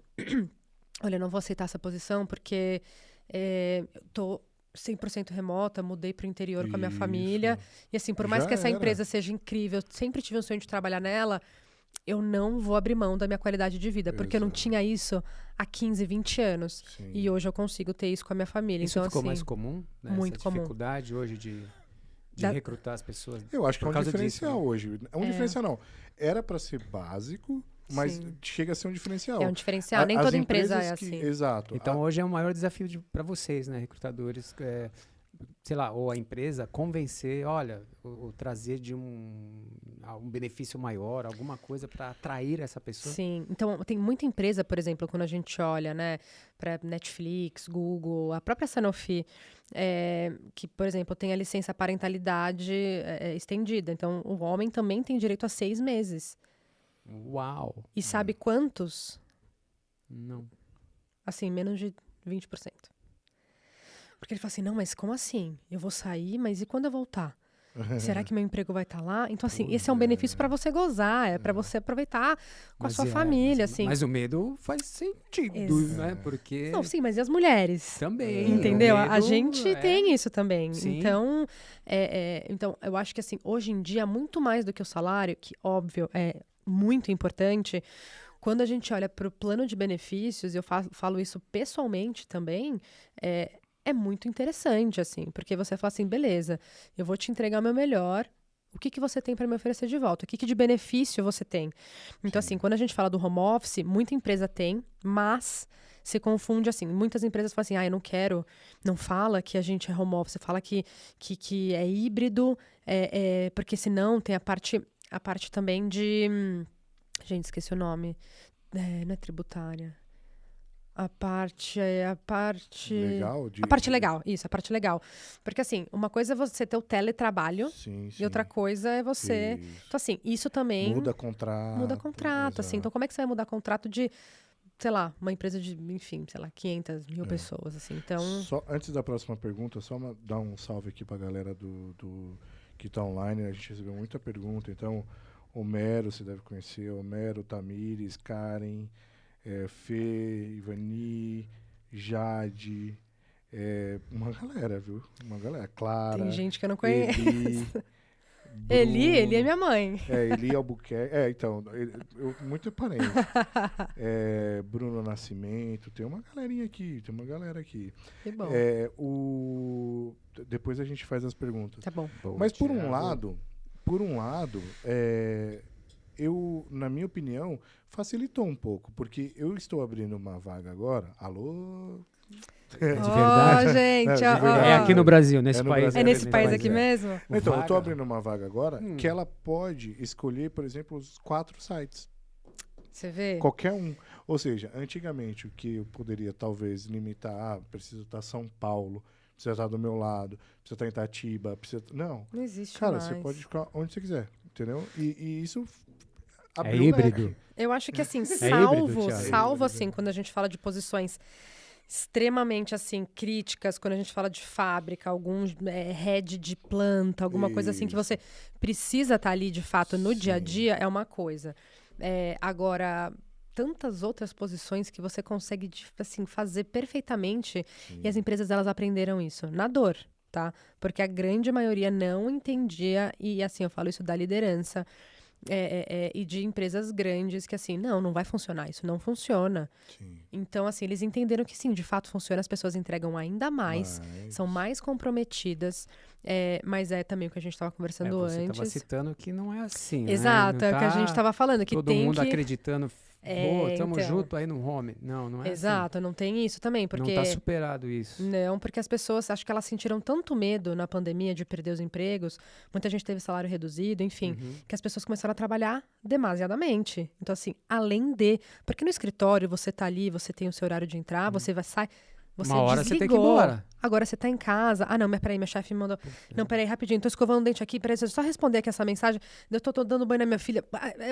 Olha, eu não vou aceitar essa posição porque eu tô 100% remota, mudei para o interior com a minha família. E assim, por mais Já que essa era. empresa seja incrível, eu sempre tive um sonho de trabalhar nela, eu não vou abrir mão da minha qualidade de vida, porque eu não tinha isso há 15, 20 anos. Sim. E hoje eu consigo ter isso com a minha família. Isso então, ficou assim, mais comum? Né? muito essa comum. dificuldade hoje de recrutar as pessoas? Eu acho que é por um causa diferencial disso, né? hoje. É um diferencial, não. Era para ser básico, mas Sim. chega a ser um diferencial. É um diferencial, nem As toda empresa empresas é assim. Exato. Então, hoje é o maior desafio para vocês, né, recrutadores, sei lá, ou a empresa convencer, olha, ou trazer de um benefício maior, alguma coisa para atrair essa pessoa. Sim, então tem muita empresa, por exemplo, quando a gente olha, né, para Netflix, Google, a própria Sanofi, que, por exemplo, tem a licença parentalidade estendida. Então, o homem também tem direito a 6 meses. Uau! E sabe quantos? Não. Assim, menos de 20%. Porque ele fala assim, não, mas como assim? Eu vou sair, mas e quando eu voltar? Será que meu emprego vai estar lá? Então, assim, esse é um benefício para você gozar, para você aproveitar com a sua família, assim. Mas o medo faz sentido, né? Porque... Não, sim, mas e as mulheres? Também. Entendeu? O medo A gente tem isso também. Sim. Então, então, eu acho que, assim, hoje em dia, muito mais do que o salário, que, óbvio, é muito importante, quando a gente olha para o plano de benefícios, eu falo isso pessoalmente também, é muito interessante, assim, porque você fala assim, beleza, eu vou te entregar o meu melhor, o que você tem para me oferecer de volta? O que de benefício você tem? Então, assim, quando a gente fala do home office, muita empresa tem, mas se confunde, assim, muitas empresas falam assim, eu não quero, não fala que a gente é home office, fala que é híbrido, porque senão tem a parte também de... Gente, esqueci o nome. Não é tributária. A parte legal. A parte legal, isso, a parte legal. Porque, assim, uma coisa é você ter o teletrabalho e outra coisa é você... Isso. Então, assim, isso também... Muda contrato. assim. Então, como é que você vai mudar contrato de, sei lá, uma empresa de, enfim, sei lá, 500 mil pessoas, assim. Então... Só, antes da próxima pergunta, só dar um salve aqui pra galera do que tá online. A gente recebeu muita pergunta, então... Homero, você deve conhecer. Homero, Tamires, Karen, Fê, Ivani, Jade. Uma galera, viu? Uma galera. Clara. Tem gente que eu não conheço. Eli, Eli é minha mãe. Eli Albuquerque. Então, muito parente. Bruno Nascimento. Tem uma galerinha aqui. Tem uma galera aqui. Que bom. Depois a gente faz as perguntas. Tá bom. Mas por um lado, eu, na minha opinião, facilitou um pouco, porque eu estou abrindo uma vaga agora. Alô? De verdade? Gente, Não, de verdade. É aqui no Brasil, nesse no país. Brasil. É nesse país aqui mesmo? Então, eu estou Vaga? abrindo uma vaga agora que ela pode escolher, por exemplo, os 4 sites. Você vê? Qualquer um. Ou seja, antigamente o que eu poderia talvez limitar, preciso estar em São Paulo, precisa estar do meu lado, precisa estar em Itatiba, precisa... Não. Não existe Cara, mais. você pode ficar onde você quiser, entendeu? E isso abriu É o híbrido. leque. Eu acho que assim, híbrido, Thiago. salvo assim, quando a gente fala de posições extremamente assim críticas, quando a gente fala de fábrica, algum head de planta, alguma coisa assim que você precisa estar ali de fato no dia a dia, é uma coisa. Agora, tantas outras posições que você consegue assim, fazer perfeitamente, e as empresas elas aprenderam isso na dor, tá? Porque a grande maioria não entendia, e assim, eu falo isso da liderança, e de empresas grandes que assim, não vai funcionar, isso não funciona. Sim. Então, assim, eles entenderam que sim, de fato funciona, as pessoas entregam ainda mais, são mais comprometidas, mas é também o que a gente estava conversando Você estava antes. citando que não é assim, Exato, né? é o que a gente estava falando, que todo tem mundo que... acreditando, estamos então. juntos aí no home. Não é Exato, não tem isso também, assim. porque... Não está superado isso. Não, porque as pessoas, acho que elas sentiram tanto medo na pandemia de perder os empregos, muita gente teve salário reduzido, enfim, que as pessoas começaram a trabalhar demasiadamente. Então, assim, além de... Porque no escritório, você tá ali, você tem o seu horário de entrar, você vai sair... Você Uma hora desligou. você tem que ir embora. Agora você tá em casa. Ah, não, mas peraí, minha chefe me mandou... Não, peraí, rapidinho, tô escovando o dente aqui, peraí, deixa eu só responder aqui essa mensagem. Eu tô dando banho na minha filha.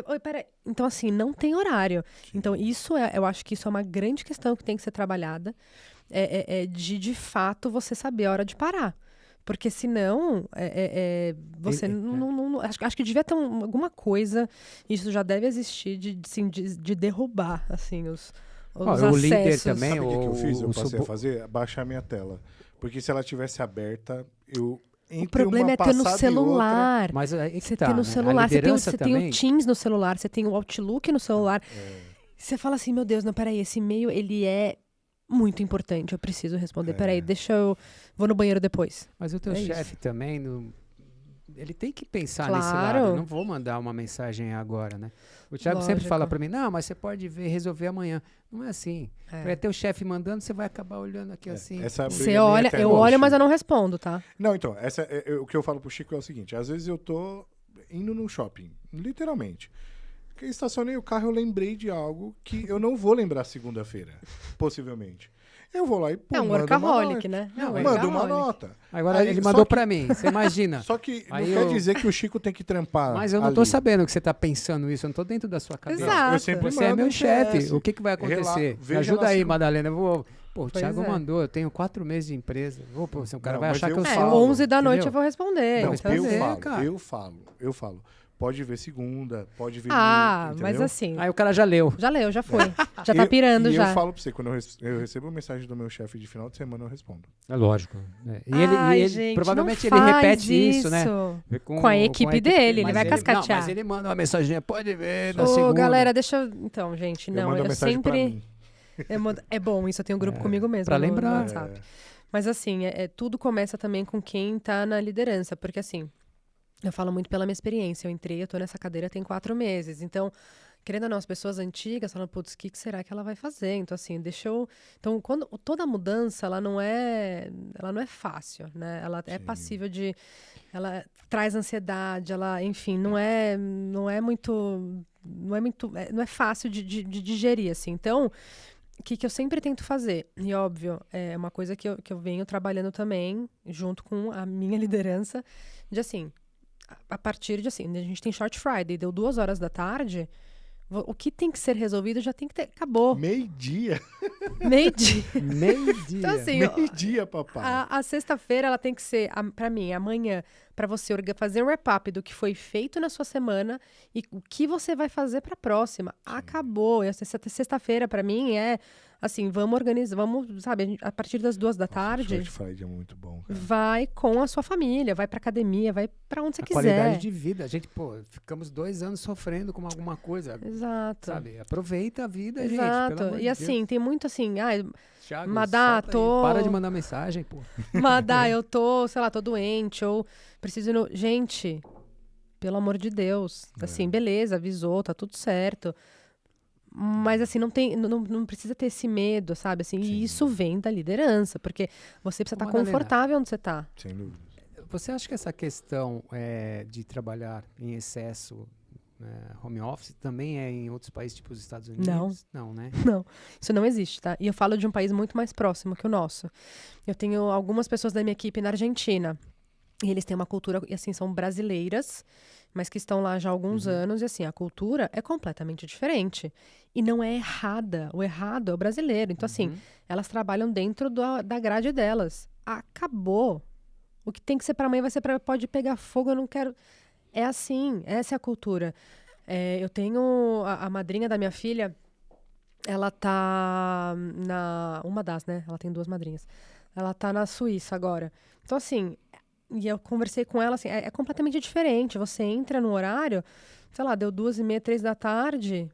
Oi, peraí. Então, assim, não tem horário. Então, isso eu acho que isso é uma grande questão que tem que ser trabalhada. De fato, você saber a hora de parar. Porque senão, você não acho que devia ter alguma coisa, isso já deve existir, de derrubar, assim, os o líder acessos. também, Sabe o que eu fiz? Eu passei a fazer? Baixar minha tela. Porque se ela tivesse aberta, O problema é ter no celular. Mas aí você tá, tem no né? celular, você tem também... o Teams no celular, você tem o Outlook no celular. Você fala assim, meu Deus, não, peraí, esse e-mail, ele é muito importante, eu preciso responder. Peraí, vou no banheiro depois. Mas o teu chefe também, ele tem que pensar Claro. nesse lado. Eu não vou mandar uma mensagem agora, né? O Thiago sempre fala pra mim, não, mas você pode resolver amanhã. Não é assim. Vai ter o chefe mandando, você vai acabar olhando aqui assim. Você olha, eu olho, mas eu não respondo, tá? Não, então, o que eu falo pro Chico é o seguinte, às vezes eu tô indo num shopping, literalmente. Eu estacionei o carro, eu lembrei de algo que eu não vou lembrar segunda-feira, possivelmente. Eu vou lá e um workaholic, né? Mando uma nota. Agora ele mandou pra mim, você imagina. Só que não quer dizer que o Chico tem que trampar. Mas eu não tô sabendo que você tá pensando isso, eu não tô dentro da sua cabeça. Exato. Eu sempre Você é meu chefe, o que vai acontecer? Me ajuda aí, Madalena, eu vou... Pô, o Thiago mandou, eu tenho 4 meses de empresa. O cara vai achar que eu falo. 11 da noite eu vou responder. Não, então eu falo. Pode ver segunda, pode ver... mas assim... Aí o cara já leu. Já foi. Já tá pirando já. Eu falo pra você, quando eu recebo mensagem do meu chefe de final de semana, eu respondo. É lógico. E ele gente, provavelmente ele repete isso, né? Com a equipe dele, ele vai cascatear. Não, mas ele manda uma mensagem, pode ver na segunda. Galera, deixa eu... Então, gente, eu sempre... É bom, isso eu tenho um grupo comigo mesmo. Pra lembrar. No WhatsApp. Mas assim, tudo começa também com quem tá na liderança, porque assim... Eu falo muito pela minha experiência. Eu tô nessa cadeira tem 4 meses. Então, querendo ou não, as pessoas antigas falam, putz, o que será que ela vai fazer? Então, assim, Então, toda mudança, ela não é fácil, né? Ela é passível de... Ela traz ansiedade, enfim, não é fácil de digerir, assim. Então, o que eu sempre tento fazer? E, óbvio, é uma coisa que eu venho trabalhando também, junto com a minha liderança, de, assim... A partir de, assim, a gente tem Short Friday, deu 2 horas da tarde, o que tem que ser resolvido já tem que ter... Acabou. Meio-dia. Meio-dia. Então, assim, meio-dia, papai. A sexta-feira, ela tem que ser, pra mim, amanhã, pra você fazer um wrap-up do que foi feito na sua semana e o que você vai fazer pra próxima. Acabou. Essa sexta-feira, pra mim, assim, vamos organizar, sabe, a partir das 2 da tarde... Short Friday é muito bom, cara. Vai com a sua família, vai pra academia, vai pra onde você quiser. Qualidade de vida. A gente, ficamos 2 anos sofrendo com alguma coisa. Exato. Sabe? Aproveita a vida, gente. Exato. Pelo amor de assim, Deus. tem muito assim, Thiago, Madá, para de mandar mensagem, pô. Madá, eu tô doente, ou preciso ir no... Gente, pelo amor de Deus. Assim, beleza, avisou, tá tudo certo. Mas, assim, não precisa ter esse medo, sabe? Assim, e isso vem da liderança, porque você precisa estar confortável onde você tá. Sem dúvida. Você acha que essa questão de trabalhar em excesso, home office, também é em outros países, tipo os Estados Unidos? Não, né? Não, isso não existe, tá? E eu falo de um país muito mais próximo que o nosso. Eu tenho algumas pessoas da minha equipe na Argentina, e eles têm uma cultura, e assim, são brasileiras, mas que estão lá já há alguns anos, e assim, a cultura é completamente diferente. E não é errada. O errado é o brasileiro. Então, assim, elas trabalham dentro da grade delas. Acabou. O que tem que ser para amanhã vai ser para... Pode pegar fogo, eu não quero... É assim, essa é a cultura. Eu tenho a madrinha da minha filha, ela tá uma das, né? Ela tem 2 madrinhas. Ela tá na Suíça agora. Então, assim... E eu conversei com ela, assim, é completamente diferente. Você entra no horário, sei lá, deu 2h30, 3 da tarde,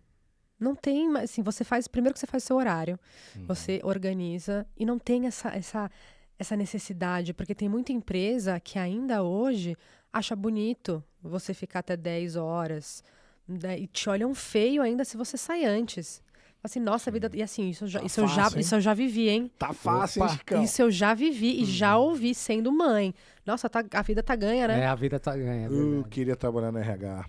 não tem, assim, primeiro que você faz o seu horário, você organiza, e não tem essa necessidade, porque tem muita empresa que ainda hoje acha bonito você ficar até 10 horas, né, e te olham feio ainda se você sai antes. Assim, nossa, a vida... E assim, isso eu já vivi, hein? Tá fácil, hein, Chicão? Isso eu já vivi e já ouvi sendo mãe. Nossa, a vida tá ganha, né? A vida tá ganha. Eu queria trabalhar no RH.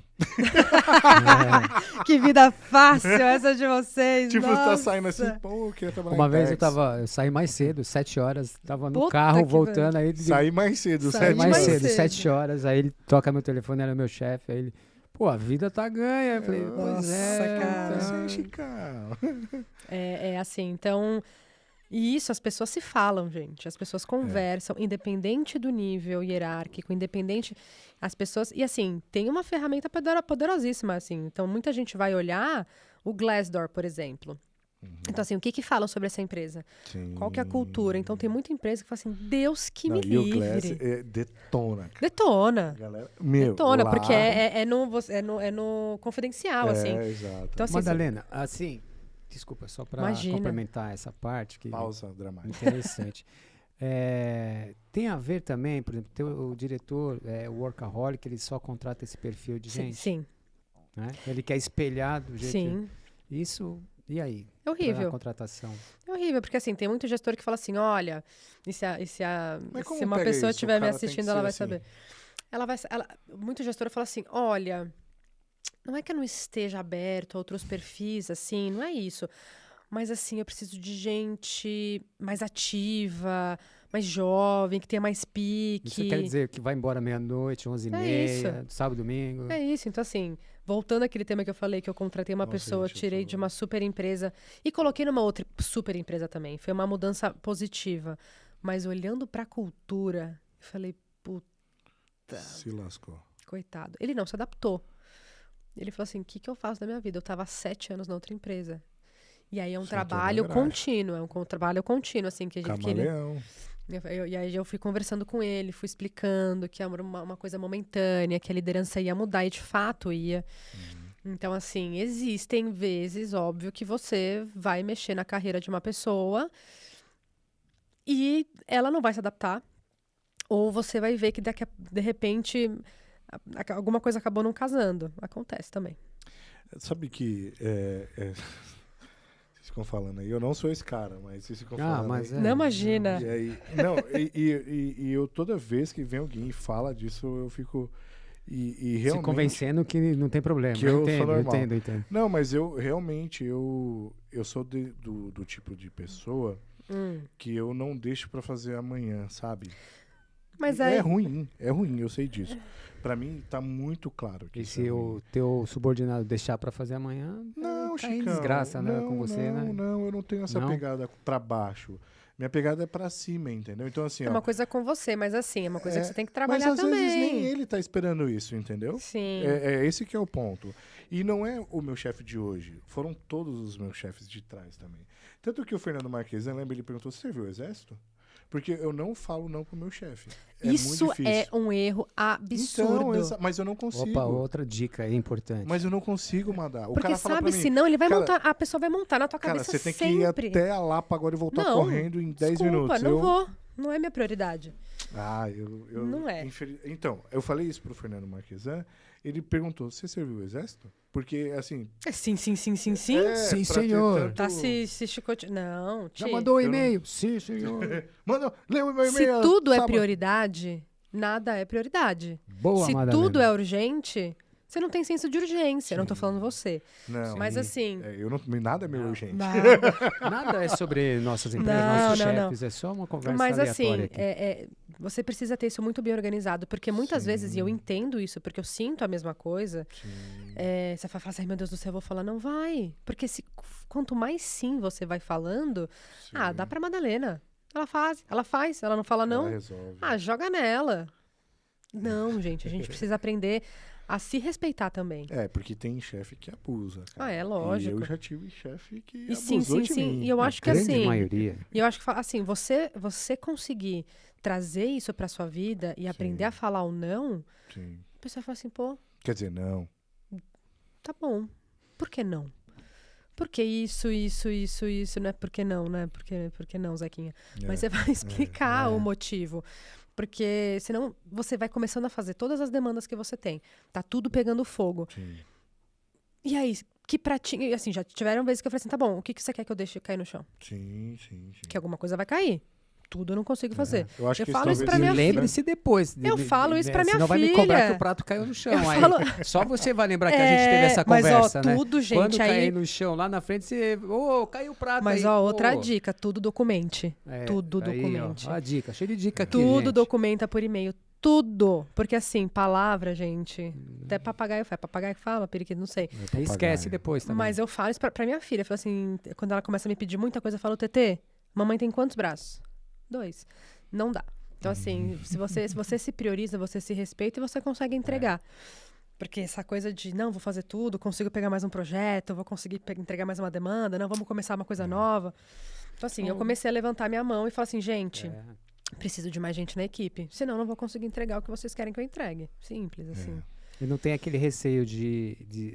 Que vida fácil essa de vocês, Tipo, nossa. tá saindo assim, pô, eu queria trabalhar Uma em vez Tex. eu saí mais cedo, 7 horas, tava no Puta carro que voltando, aí ele Saí mais cedo, Saí 7 mais horas. cedo, 7 horas, aí ele toca meu telefone, era meu chefe, aí ele, pô, a vida tá ganha. Eu falei, pois é, cara. então. Chicão. É assim, então... E isso, as pessoas se falam, gente. As pessoas conversam, independente do nível hierárquico, independente... As pessoas... E assim, tem uma ferramenta poderosíssima, assim. Então, muita gente vai olhar o Glassdoor, por exemplo. Então, assim, o que falam sobre essa empresa? Sim. Qual que é a cultura? Então, tem muita empresa que fala assim, Deus que me E o Glass livre. detona. Cara. Detona. Galera, Detona, lá... porque é no confidencial, assim. Exato. Então, assim, Madalena, assim, desculpa, só para Imagina. complementar essa parte que Pausa dramática. interessante. Tem a ver também, por exemplo, o diretor, o workaholic, ele só contrata esse perfil de gente. Sim. Né? Ele quer espelhar do jeito. Sim. Isso, e aí? É horrível. A contratação. É horrível, porque assim, tem muito gestor que fala assim, olha, e se uma pega pessoa isso? estiver O me cara tem que assistindo, ser ela vai assim. saber. Muito gestora fala assim, olha, não é que eu não esteja aberto a outros perfis, assim, não é isso. Mas assim, eu preciso de gente mais ativa, mais jovem, que tenha mais pique. Isso quer dizer que vai embora meia-noite, 11h30, sábado, domingo. É isso, então assim, voltando àquele tema que eu falei, que eu contratei uma Nossa, pessoa, gente, tirei de uma super empresa e coloquei numa outra super empresa também. Foi uma mudança positiva. Mas olhando pra cultura, eu falei, puta, Se lascou. coitado. Ele não se adaptou. Ele falou assim, o que eu faço da minha vida? Eu tava há 7 anos na outra empresa. E aí é um Sim, trabalho toda a contínuo, trabalho contínuo, assim, que a gente... que ele- Camaleão. E aí eu fui conversando com ele, fui explicando que era uma coisa momentânea, que a liderança ia mudar e de fato ia. Então, assim, existem vezes, óbvio, que você vai mexer na carreira de uma pessoa e ela não vai se adaptar. Ou você vai ver que de repente alguma coisa acabou não casando. Acontece também. Sabe que... Vocês ficam falando aí, eu não sou esse cara, mas vocês ficam falando mas aí. Não imagina. E aí, não, e eu toda vez que vem alguém e fala disso, eu fico... E realmente... Se convencendo que não tem problema. Que eu sou entendo, normal. entendo. Não, mas eu realmente, eu sou do tipo de pessoa que eu não deixo pra fazer amanhã, sabe? Mas É aí... ruim, eu sei disso. Pra mim, tá muito claro que E isso se é o ruim. teu subordinado deixar pra fazer amanhã, Não, tá em Chicão, desgraça, né, não, com você, não, né? Não, eu não tenho essa Não? pegada pra baixo. Minha pegada é pra cima, entendeu? Então, assim, É ó... uma coisa com você, mas assim, é uma coisa que você tem que trabalhar mas às também. vezes nem ele tá esperando isso, entendeu? Sim. É esse que é o ponto. E não é o meu chefe de hoje. Foram todos os meus chefes de trás também. Tanto que o Fernando Marquesan, lembra, ele perguntou, você serviu o exército? Porque eu não falo não pro meu chefe. Isso muito difícil. é um erro absurdo. Então, mas eu não consigo. Opa, outra dica aí importante. Mas eu não consigo mandar. O Porque cara fala sabe, pra mim, senão ele vai cara, montar, a pessoa vai montar na tua cara, cabeça você tem sempre. que ir até a Lapa agora e voltar Não, correndo em 10 Desculpa, minutos. não vou. Não é minha prioridade. Eu Não é. Então, eu falei isso pro Fernando Marquesan, ele perguntou, você serviu o exército? Porque, assim... Sim. Sim, pra ter senhor. tanto- Tá se chicoteando. Não, Já Ti. mandou o eu não- e-mail? Sim, senhor. Manda, lê o meu Se e-mail. tudo é sábado. prioridade, nada é prioridade. Boa, Se Madalena. tudo é urgente, você não tem senso de urgência. Eu não tô falando você. Não, Mas assim... eu não, nada é meu urgente. Não. Nada é sobre nossas empresas, Não, nossos não, chefes, é só uma conversa Mas assim, aleatória aqui. Você precisa ter isso muito bem organizado, porque muitas vezes, e eu entendo isso, porque eu sinto a mesma coisa, você vai falar assim, meu Deus do céu, eu vou falar, não vai. Porque quanto mais sim você vai falando, dá pra Madalena. Ela faz, ela não fala não. Ela resolve. Joga nela. Não, gente, a gente precisa aprender a se respeitar também. Porque tem chefe que abusa, cara. É lógico. E eu já tive chefe que E abusou de mim. E eu acho que grande assim... maioria. E eu acho que, assim, você conseguir trazer isso pra sua vida e aprender a falar o não, a pessoa fala assim, pô... Quer dizer, não. Tá bom. Por que não? Por que isso, não é por que não, né? Por que não, Zequinha? Mas você vai explicar o motivo. Porque senão você vai começando a fazer todas as demandas que você tem. Tá tudo pegando fogo. Sim. E aí, que pratinho... Assim, já tiveram vezes que eu falei assim, tá bom, o que você quer que eu deixe cair no chão? Sim. Que alguma coisa vai cair. Tudo eu não consigo fazer. Eu acho que falo isso pra minha filha. Lembre-se depois. Eu falo isso pra minha filha. Senão vai me cobrar que o prato caiu no chão. Aí, só você vai lembrar que a gente teve essa mas, conversa, né? Tudo, gente, quando aí... cair no chão lá na frente, você... caiu o prato Mas, aí. outra dica. Tudo documente. Tudo aí, documente. A dica. Cheio de dica aqui, Tudo gente. documenta por e-mail. Tudo. Porque, assim, palavra, gente... Até papagaio faz. Papagaio fala, periquito, não sei. Aí esquece depois também. Mas eu falo isso pra minha filha. Eu falo assim, quando ela começa a me pedir muita coisa, eu falo, Tetê, mamãe tem quantos braços? 2. Não dá. Então, assim, se você se prioriza, você se respeita e você consegue entregar. Porque essa coisa de, não, vou fazer tudo, consigo pegar mais um projeto, vou conseguir entregar mais uma demanda, não, vamos começar uma coisa nova. Então, assim, eu comecei a levantar minha mão e falar assim, gente, preciso de mais gente na equipe, senão não vou conseguir entregar o que vocês querem que eu entregue. Simples, assim. E não tem aquele receio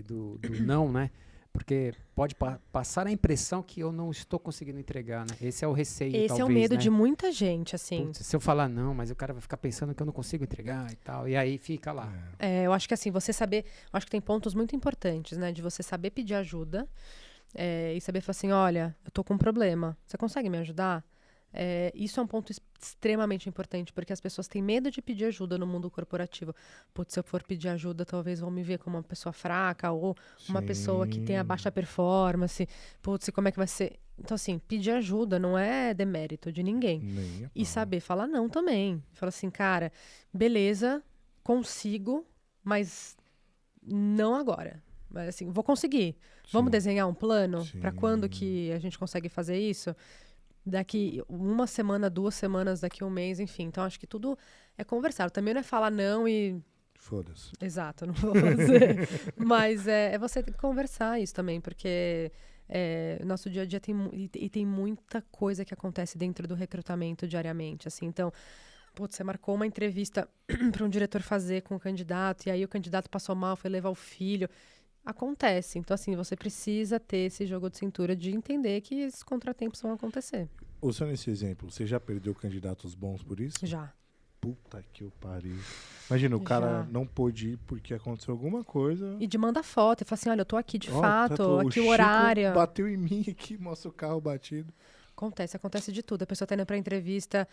do não, né? Porque pode passar a impressão que eu não estou conseguindo entregar, né? Esse é o receio, Esse talvez, é o medo, né? de muita gente, assim. Putz, se eu falar não, mas o cara vai ficar pensando que eu não consigo entregar e tal. E aí fica lá. Eu acho que assim, você saber... Eu acho que tem pontos muito importantes, né? De você saber pedir ajuda e saber falar assim, olha, eu tô com um problema. Você consegue me ajudar? Isso é um ponto extremamente importante, porque as pessoas têm medo de pedir ajuda no mundo corporativo. Putz, se eu for pedir ajuda, talvez vão me ver como uma pessoa fraca ou uma pessoa que tenha baixa performance. Putz, como é que vai ser? Então, assim, pedir ajuda não é demérito de ninguém. E saber falar não também. Falar assim, cara, beleza, consigo, mas não agora. Mas, assim, vou conseguir. Vamos desenhar um plano para quando que a gente consegue fazer isso? Daqui 1 semana, 2 semanas, daqui 1 mês, enfim. Então, acho que tudo é conversar. Também não é falar não e... Foda-se. Exato, não vou fazer. Mas é você ter que conversar isso também, porque nosso dia a dia tem muita coisa que acontece dentro do recrutamento diariamente, assim. Então, você marcou uma entrevista para um diretor fazer com o candidato, e aí o candidato passou mal, foi levar o filho... Acontece. Então, assim, você precisa ter esse jogo de cintura de entender que esses contratempos vão acontecer. Usando esse exemplo, você já perdeu candidatos bons por isso? Já. Puta que eu pariu. Imagina, o cara não pôde ir porque aconteceu alguma coisa. E de manda foto, e fala assim, olha, eu tô aqui de fato, aqui o horário. Bateu em mim aqui, mostra o carro batido. Acontece de tudo. A pessoa tá indo pra entrevista...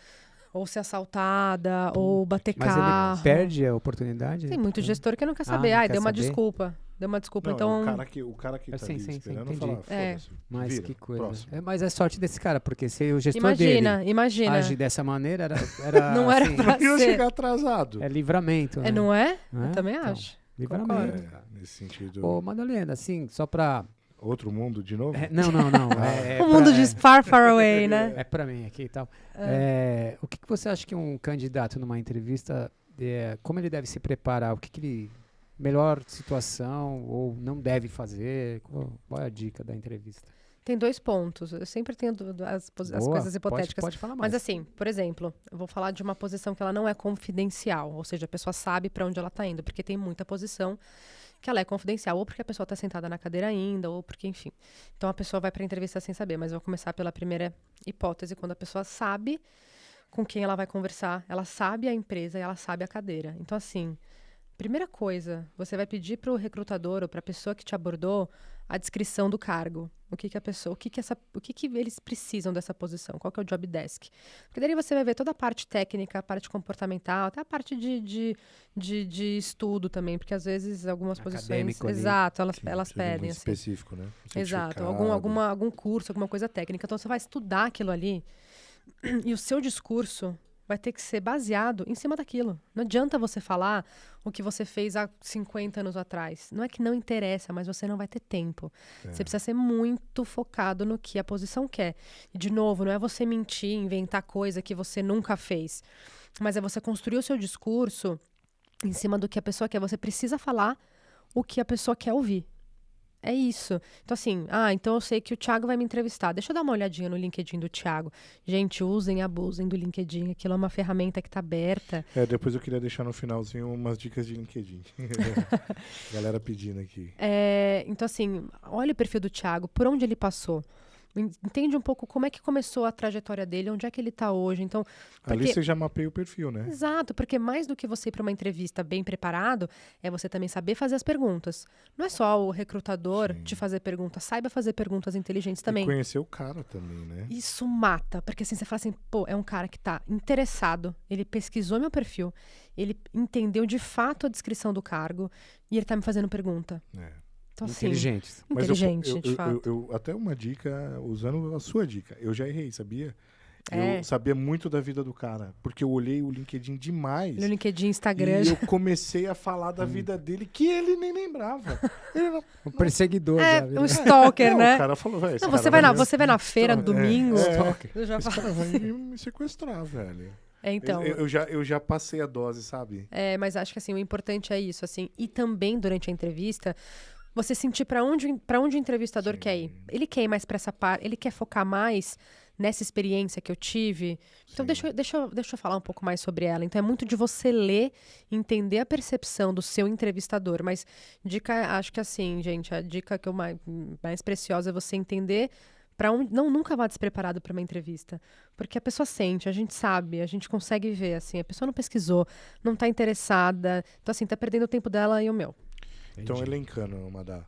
ou ser assaltada, ou bater carro. Mas ele perde a oportunidade? Tem muito gestor que não quer saber. Não quer deu uma saber? desculpa. Deu uma desculpa, Não, então... O cara que tá sim, ali esperando entendi. falar, foda-se, Mas vira, que coisa. próximo. Mas é sorte desse cara, porque se o gestor dele agir dessa maneira, era não era assim, pra Eu ser. chegar atrasado. É livramento, né? Não é? Não é? Eu também Então, acho. livramento. Nesse sentido. Ô, Madalena, assim, só pra... Outro mundo de novo? Não. O mundo de far, far away, né? É pra mim aqui e tal. O que você acha que um candidato numa entrevista, como ele deve se preparar? O que ele... Melhor situação ou não deve fazer? Qual é a dica da entrevista? Tem 2 pontos. Eu sempre tenho as coisas hipotéticas. Pode falar mais. Mas assim, por exemplo, eu vou falar de uma posição que ela não é confidencial. Ou seja, a pessoa sabe para onde ela está indo. Porque tem muita posição que ela é confidencial. Ou porque a pessoa está sentada na cadeira ainda, ou porque, enfim. Então a pessoa vai para a entrevista sem saber. Mas eu vou começar pela primeira hipótese, quando a pessoa sabe com quem ela vai conversar. Ela sabe a empresa e ela sabe a cadeira. Então, assim... Primeira coisa, você vai pedir para o recrutador ou para a pessoa que te abordou a descrição do cargo. O que eles precisam dessa posição? Qual que é o job desk? Porque daí você vai ver toda a parte técnica, a parte comportamental, até a parte de estudo também, porque às vezes algumas posições... Exato, elas pedem. Assim. Específico, né? Exato, algum curso, alguma coisa técnica. Então você vai estudar aquilo ali e o seu discurso vai ter que ser baseado em cima daquilo. Não adianta você falar o que você fez há 50 anos atrás. Não é que não interessa, mas você não vai ter tempo. Você precisa ser muito focado no que a posição quer. E, de novo, não é você mentir, inventar coisa que você nunca fez. Mas é você construir o seu discurso em cima do que a pessoa quer. Você precisa falar o que a pessoa quer ouvir. É isso. Então, assim, então eu sei que o Thiago vai me entrevistar. Deixa eu dar uma olhadinha no LinkedIn do Thiago. Gente, usem e abusem do LinkedIn. Aquilo é uma ferramenta que tá aberta. Depois eu queria deixar no finalzinho umas dicas de LinkedIn. Galera pedindo aqui. Então, assim, olha o perfil do Thiago, por onde ele passou. Entende um pouco como é que começou a trajetória dele, onde é que ele está hoje. Então, ali você já mapeia o perfil, né? Exato, porque mais do que você ir para uma entrevista bem preparado, é você também saber fazer as perguntas. Não é só o recrutador te fazer perguntas, saiba fazer perguntas inteligentes também. E conhecer o cara também, né? Isso mata, porque assim, você fala assim, pô, é um cara que está interessado, ele pesquisou meu perfil, ele entendeu de fato a descrição do cargo e ele está me fazendo pergunta. Então, inteligentes. Assim, inteligente, de fato. Eu até uma dica, usando a sua dica. Eu já errei, sabia? Eu sabia muito da vida do cara, porque eu olhei o LinkedIn demais. No LinkedIn, Instagram. E eu comecei a falar da vida dele, que ele nem lembrava. Ele era um perseguidor. Um stalker, né? O cara falou, velho. Você vai na feira no domingo. Esse cara vai me sequestrar, velho. Então, eu já passei a dose, sabe? Mas acho que assim, o importante é isso, assim. E também, durante a entrevista, você sentir para onde o entrevistador quer ir. Ele quer ir mais para essa parte, ele quer focar mais nessa experiência que eu tive. Então, deixa eu falar um pouco mais sobre ela. Então, é muito de você ler, entender a percepção do seu entrevistador. Mas, acho que assim, gente, a dica que eu mais preciosa é você entender para onde. Nunca vá despreparado para uma entrevista. Porque a pessoa sente, a gente sabe, a gente consegue ver, assim. A pessoa não pesquisou, não está interessada. Então, assim, tá perdendo o tempo dela e o meu. Então, elencando, Madá,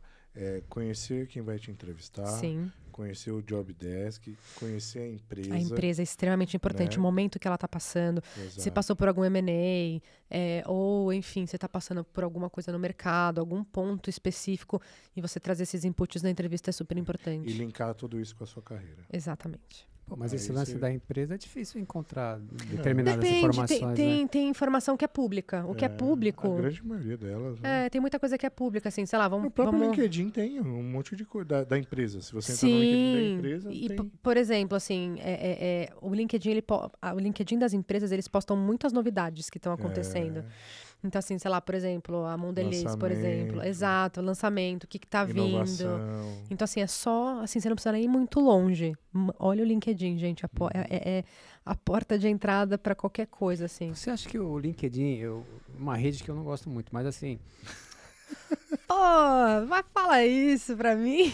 conhecer quem vai te entrevistar, Sim. Conhecer o job desk, conhecer a empresa. A empresa é extremamente importante, né? O momento que ela está passando, Exato. se passou por algum M&A, ou, enfim, você está passando por alguma coisa no mercado, algum ponto específico, e você trazer esses inputs na entrevista é super importante. E linkar tudo isso com a sua carreira. Exatamente. Pô, mas Aí esse lance da empresa é difícil encontrar determinadas Depende, informações, né? Tem informação que é pública. O que é público... A grande maioria delas. Né? Tem muita coisa que é pública, assim, sei lá, vamos... No próprio LinkedIn tem um monte de coisa da empresa. Se você entrar no LinkedIn da empresa, tem... Por exemplo, assim, o LinkedIn, o LinkedIn das empresas, eles postam muitas novidades que estão acontecendo. Então, assim, sei lá, por exemplo, a Mondelez, por exemplo. Exato, lançamento, o que tá vindo. Então, assim, é só... Assim, você não precisa nem ir muito longe. Olha o LinkedIn, gente. É a porta de entrada para qualquer coisa, assim. Você acha que o LinkedIn... uma rede que eu não gosto muito, mas assim... Pô, vai falar isso pra mim?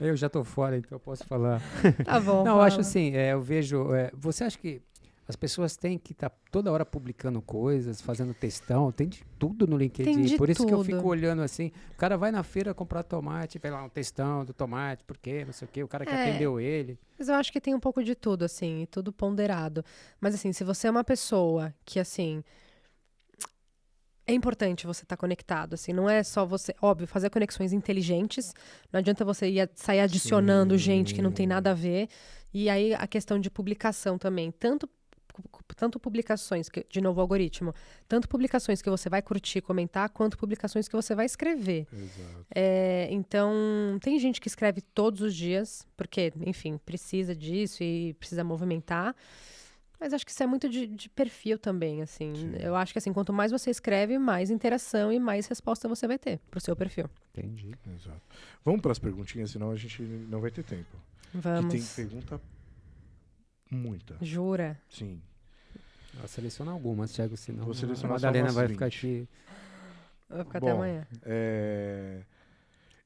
Eu já tô fora, então eu posso falar. Tá bom. Não, eu acho assim, eu vejo... você acha que as pessoas têm que estar toda hora publicando coisas, fazendo textão, tem de tudo no LinkedIn. Tem de Por isso tudo. que eu fico olhando assim, o cara vai na feira comprar tomate, vai lá um textão do tomate, por quê, não sei o quê, o cara que atendeu ele. Mas eu acho que tem um pouco de tudo, assim, e tudo ponderado. Mas assim, se você é uma pessoa que, assim... É importante você estar conectado, assim, não é só você... Óbvio, fazer conexões inteligentes, não adianta você sair adicionando gente que não tem nada a ver. E aí, a questão de publicação também, tanto publicações, de novo, algoritmo, tanto publicações que você vai curtir, comentar, quanto publicações que você vai escrever. Exato. Então, tem gente que escreve todos os dias, porque, enfim, precisa disso e precisa movimentar, mas acho que isso é muito de perfil também, assim. Sim. Eu acho que, assim, quanto mais você escreve, mais interação e mais resposta você vai ter pro seu perfil. Entendi. Exato. Vamos para as perguntinhas, senão a gente não vai ter tempo. Vamos. Que tem pergunta muita. Jura? Sim. Vou selecionar algumas, Thiago, senão Vou a selecionar Madalena só vai umas ficar 20. aqui. Vai ficar até amanhã.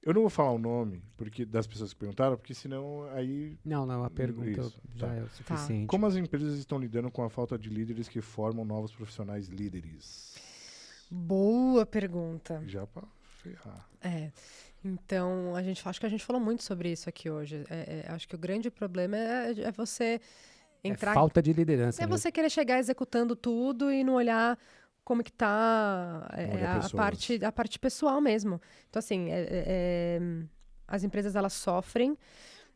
Eu não vou falar o nome das pessoas que perguntaram, porque senão aí... Não, a pergunta Isso, já tá. é o suficiente. Como as empresas estão lidando com a falta de líderes que formam novos profissionais líderes? Boa pergunta. Já para ferrar. Então, acho que a gente falou muito sobre isso aqui hoje. Acho que o grande problema é você entrar... É falta de liderança. É você querer chegar executando tudo e não olhar como que tá a parte pessoal mesmo. Então, assim, as empresas, elas sofrem,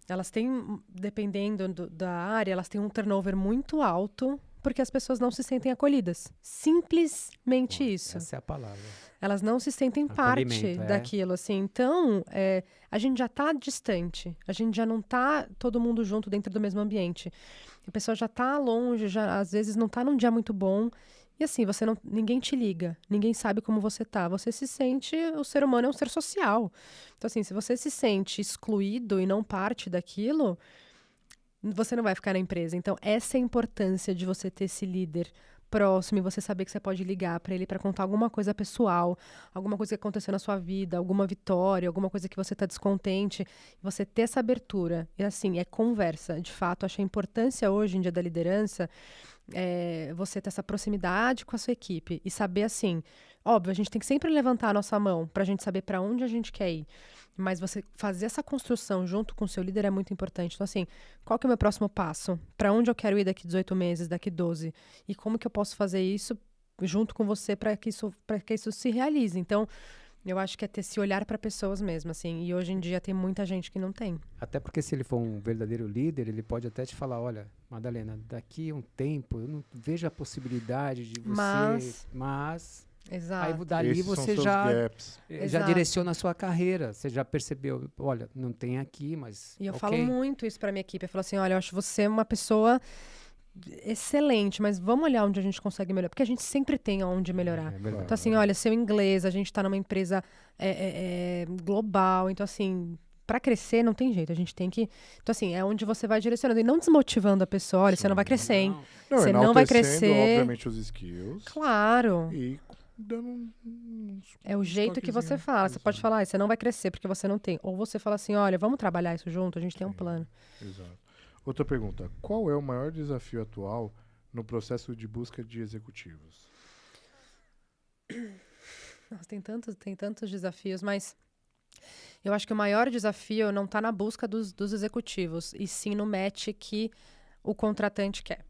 elas têm, dependendo da área, elas têm um turnover muito alto, porque as pessoas não se sentem acolhidas. Simplesmente isso. Essa é a palavra. Elas não se sentem parte daquilo, assim. Então, a gente já tá distante. A gente já não tá todo mundo junto dentro do mesmo ambiente. A pessoa já tá longe, já às vezes não tá num dia muito bom. E assim, ninguém te liga, ninguém sabe como você tá. Você se sente, o ser humano é um ser social. Então, assim, se você se sente excluído e não parte daquilo, você não vai ficar na empresa. Então, essa é a importância de você ter esse líder próximo e você saber que você pode ligar para ele para contar alguma coisa pessoal, alguma coisa que aconteceu na sua vida, alguma vitória, alguma coisa que você está descontente. Você ter essa abertura. E assim, é conversa. De fato, acho a importância hoje em dia da liderança você ter essa proximidade com a sua equipe e saber assim, óbvio, a gente tem que sempre levantar a nossa mão para a gente saber para onde a gente quer ir. Mas você fazer essa construção junto com o seu líder é muito importante. Então, assim, qual que é o meu próximo passo? Para onde eu quero ir daqui 18 meses, daqui 12? E como que eu posso fazer isso junto com você para que isso se realize? Então, eu acho que é ter esse olhar para pessoas mesmo, assim. E hoje em dia tem muita gente que não tem. Até porque se ele for um verdadeiro líder, ele pode até te falar, olha, Madalena, daqui a um tempo eu não vejo a possibilidade de você... Mas exato. Aí dali Esses você são já direciona a sua carreira. Você já percebeu, olha, não tem aqui, mas E eu falo muito isso pra minha equipe. Eu falo assim, olha, eu acho você uma pessoa excelente, mas vamos olhar onde a gente consegue melhorar. Porque a gente sempre tem onde melhorar. Então assim, olha, seu inglês, a gente tá numa empresa global. Então assim, pra crescer não tem jeito. A gente tem que... Então assim, é onde você vai direcionando. E não desmotivando a pessoa. Olha, você não vai crescer, hein? Você não vai crescer. Obviamente, os skills. Claro. E dando é o jeito que você fala. Você pode falar, você não vai crescer porque você não tem. Ou você fala assim, olha, vamos trabalhar isso junto, a gente tem um plano. Exato. Outra pergunta. Qual é o maior desafio atual no processo de busca de executivos? Nossa, tem tantos desafios, mas eu acho que o maior desafio não está na busca dos executivos, e sim no match que o contratante quer.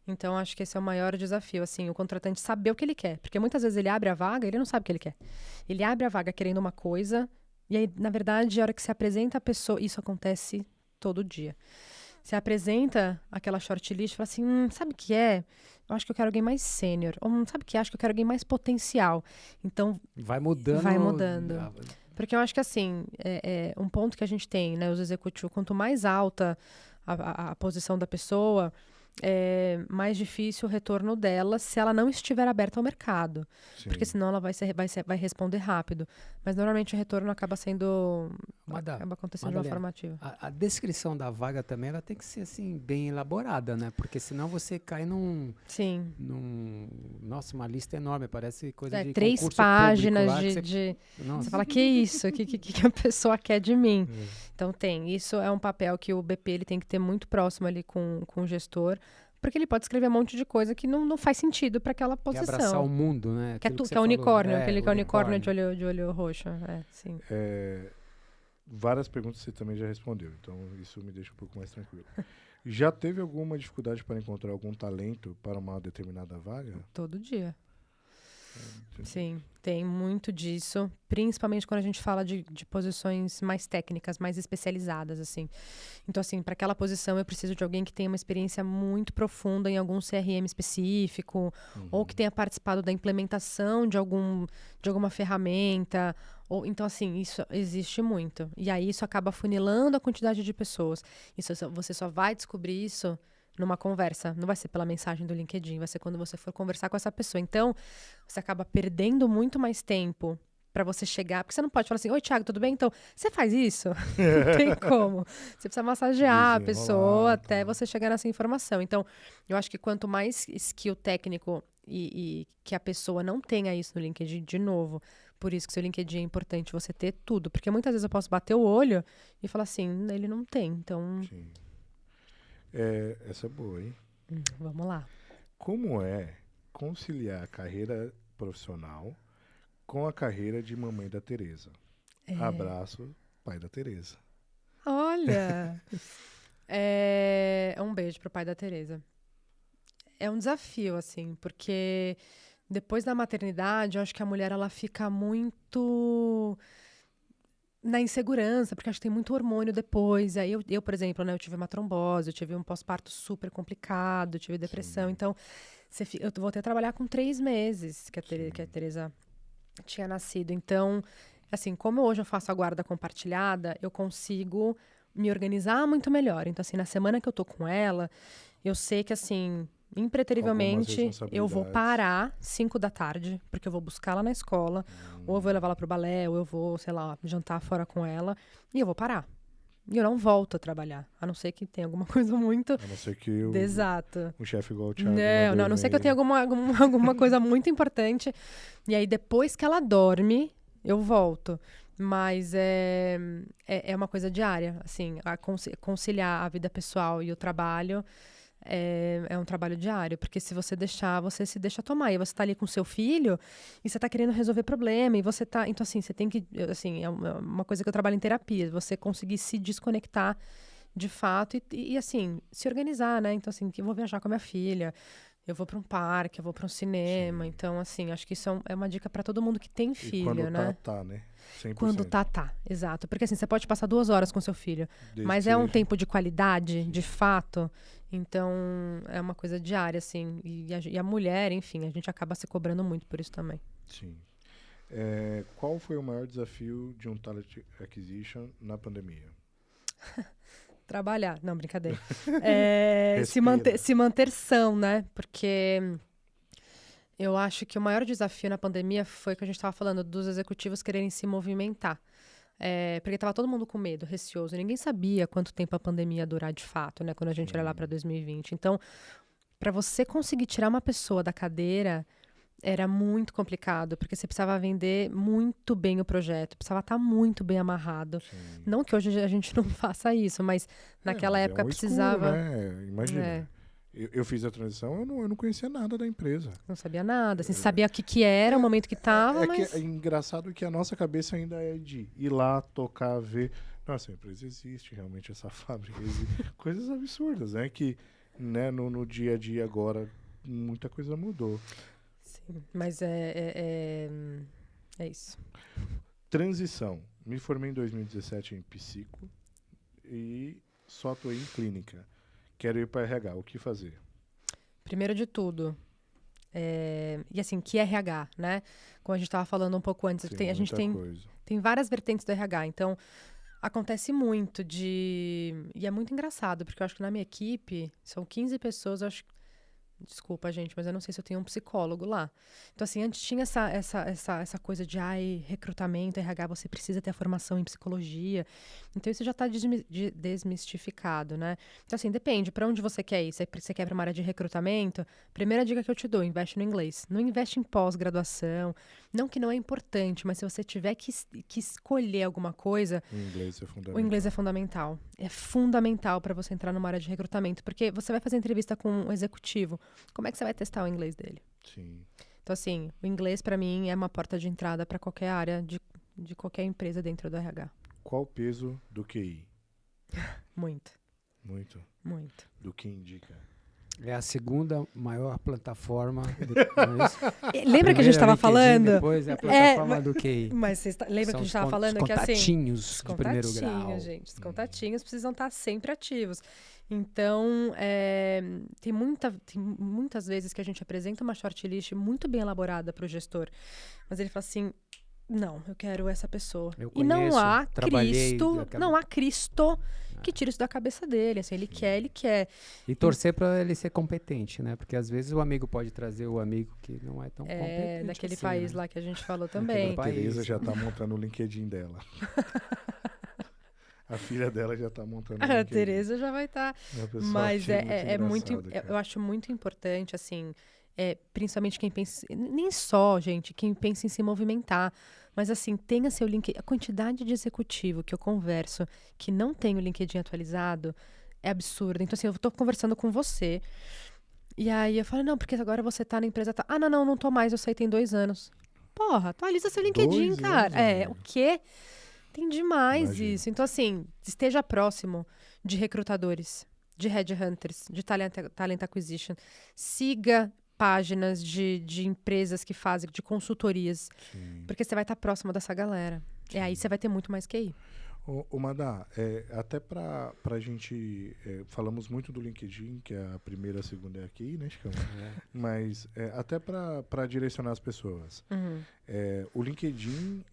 Então, acho que esse é o maior desafio, assim, o contratante saber o que ele quer. Porque muitas vezes ele abre a vaga e ele não sabe o que ele quer. Ele abre a vaga querendo uma coisa, e aí, na verdade, a hora que se apresenta a pessoa... Isso acontece todo dia. Você apresenta aquela shortlist e fala assim, sabe o que é? Eu acho que eu quero alguém mais sênior. Ou sabe o que é? Acho que eu quero alguém mais potencial. Então... Vai mudando. Vai mudando. Porque eu acho que, assim, um ponto que a gente tem, né, os executivos, quanto mais alta a posição da pessoa... mais difícil o retorno dela se ela não estiver aberta ao mercado. Sim. Porque senão ela vai responder rápido. Mas normalmente o retorno acaba sendo... acaba acontecendo de uma forma ativa. A descrição da vaga também ela tem que ser assim, bem elaborada, né? Porque senão você cai Sim. Nossa, uma lista enorme. Parece coisa de 3 páginas de você fala, que isso? O que a pessoa quer de mim? Então isso é um papel que o BP ele tem que ter muito próximo ali com o gestor, porque ele pode escrever um monte de coisa que não faz sentido para aquela posição. Quer abraçar o mundo, né? Que é unicórnio, aquele que é unicórnio de olho roxo. Sim. Várias perguntas você também já respondeu, então isso me deixa um pouco mais tranquilo. Já teve alguma dificuldade para encontrar algum talento para uma determinada vaga? Todo dia. Sim, tem muito disso, principalmente quando a gente fala de posições mais técnicas, mais especializadas, assim. Então, assim, para aquela posição eu preciso de alguém que tenha uma experiência muito profunda em algum CRM específico, ou que tenha participado da implementação de alguma ferramenta. Então, assim, isso existe muito. E aí isso acaba funilando a quantidade de pessoas. Você só vai descobrir isso numa conversa. Não vai ser pela mensagem do LinkedIn, vai ser quando você for conversar com essa pessoa. Então, você acaba perdendo muito mais tempo para você chegar. Porque você não pode falar assim, oi, Thiago, tudo bem? Então, você faz isso? Não tem como. Você precisa massagear a pessoa até você chegar nessa informação. Então, eu acho que quanto mais skill técnico e que a pessoa não tenha isso no LinkedIn, de novo, por isso que seu LinkedIn é importante você ter tudo. Porque muitas vezes eu posso bater o olho e falar assim, ele não tem. Então... Sim. Essa é boa, hein? Vamos lá. Como é conciliar a carreira profissional com a carreira de mamãe da Tereza? Abraço, pai da Tereza. Olha! Um beijo pro pai da Tereza. É um desafio, assim, porque depois da maternidade, eu acho que a mulher ela fica muito na insegurança, porque acho que tem muito hormônio depois. Aí eu, por exemplo, né, eu tive uma trombose, eu tive um pós-parto super complicado, eu tive depressão. Sim. Então, eu voltei a trabalhar com 3 meses que a Tereza tinha nascido. Então, assim, como hoje eu faço a guarda compartilhada, eu consigo me organizar muito melhor. Então, assim, na semana que eu tô com ela, eu sei que, assim, impreterivelmente, eu vou parar 5 da tarde, porque eu vou buscar ela na escola, ou eu vou levar ela pro balé, ou eu vou, sei lá, jantar fora com ela, e eu vou parar. E eu não volto a trabalhar, a não ser que tenha alguma coisa muito... A não ser que Exato. um chefe igual o Thiago... Não, a não ser que eu tenha alguma coisa muito importante. E aí, depois que ela dorme, eu volto. Mas é uma coisa diária, assim, conciliar a vida pessoal e o trabalho é um trabalho diário, porque se você deixar, você se deixa tomar, e você tá ali com seu filho, e você tá querendo resolver problema, e você tá, então assim, você tem que, assim, é uma coisa que eu trabalho em terapia, você conseguir se desconectar de fato e assim, se organizar, né, então assim, que eu vou viajar com a minha filha, eu vou para um parque, eu vou para um cinema. Sim. Então, assim, acho que isso é uma dica para todo mundo que tem filho, quando né? Tá, né? 100%. Quando tá. Exato. Porque, assim, você pode passar 2 horas com seu filho, mas é um tempo de qualidade, de fato. Então, é uma coisa diária, assim. E a mulher, enfim, a gente acaba se cobrando muito por isso também. Sim. Qual foi o maior desafio de um talent acquisition na pandemia? Trabalhar. Não, brincadeira. Se manter são, né? Porque eu acho que o maior desafio na pandemia foi o que a gente estava falando, dos executivos quererem se movimentar. Porque estava todo mundo com medo, receoso. Ninguém sabia quanto tempo a pandemia ia durar de fato, né? Quando a gente olha lá para 2020. Então, para você conseguir tirar uma pessoa da cadeira, era muito complicado, porque você precisava vender muito bem o projeto, precisava estar muito bem amarrado. Sim. Não que hoje a gente não faça isso, mas naquela época precisava... Escuro, né? Imagina. Eu fiz a transição, eu não conhecia nada da empresa. Não sabia nada, assim, sabia o que era, o momento que estava, mas... É engraçado que a nossa cabeça ainda é de ir lá, tocar, ver... Nossa, a empresa existe, realmente, essa fábrica existe. Coisas absurdas, né? Que, né, no dia a dia agora, muita coisa mudou. Sim, mas é isso. Transição. Me formei em 2017 em psico e só atuei em clínica. Quero ir para RH. O que fazer? Primeiro de tudo, e assim, que RH, né? Como a gente estava falando um pouco antes, Sim, a gente tem várias vertentes do RH. Então, acontece muito e é muito engraçado, porque eu acho que na minha equipe, são 15 pessoas, eu acho. Desculpa, gente, mas eu não sei se eu tenho um psicólogo lá. Então, assim, antes tinha essa coisa de, recrutamento, RH, você precisa ter a formação em psicologia. Então, isso já está desmistificado, né? Então, assim, depende, para onde você quer ir. Se você quer para uma área de recrutamento, primeira dica que eu te dou, investe no inglês. Não investe em pós-graduação. Não que não é importante, mas se você tiver que escolher alguma coisa... O inglês é fundamental. O inglês é fundamental. É fundamental para você entrar numa área de recrutamento, porque você vai fazer entrevista com um executivo. Como é que você vai testar o inglês dele? Sim. Então, assim, o inglês, para mim, é uma porta de entrada para qualquer área de qualquer empresa dentro do RH. Qual o peso do QI? Muito. Muito? Muito. Do que indica? É a segunda maior plataforma. Lembra que a gente estava falando? Depois é a plataforma do QI. Mas lembra que a gente estava falando que assim... Os contatinhos de primeiro grau. Gente, os contatinhos precisam estar sempre ativos. Então, tem muitas vezes que a gente apresenta uma shortlist muito bem elaborada para o gestor, mas ele fala assim, não, eu quero essa pessoa. E não há Cristo que tire isso da cabeça dele. Assim, ele quer. E torcer para ele ser competente, né? Porque às vezes o amigo pode trazer o amigo que não é tão competente. Naquele assim, país né? lá que a gente falou também. A Tereza já está montando o LinkedIn dela. A filha dela já está montando o LinkedIn. A Tereza já vai estar. Mas eu acho muito importante, assim, principalmente quem pensa... Nem só, gente, quem pensa em se movimentar. Mas, assim, tenha seu LinkedIn. A quantidade de executivo que eu converso que não tem o LinkedIn atualizado é absurda. Então, assim, eu tô conversando com você. E aí eu falo, não, porque agora você tá na empresa... Tá... Ah, não tô mais, eu saí tem 2 anos. Porra, atualiza seu LinkedIn, cara. O quê? Tem demais isso. Então, assim, esteja próximo de recrutadores, de headhunters, de talent acquisition. Siga páginas de empresas que fazem, de consultorias. Sim. Porque você vai estar próximo dessa galera. Aí você vai ter muito mais QI. Ô Madá, até pra gente... falamos muito do LinkedIn, que é a primeira, a segunda é aqui, né, Chicão? Mas até para direcionar as pessoas. O LinkedIn,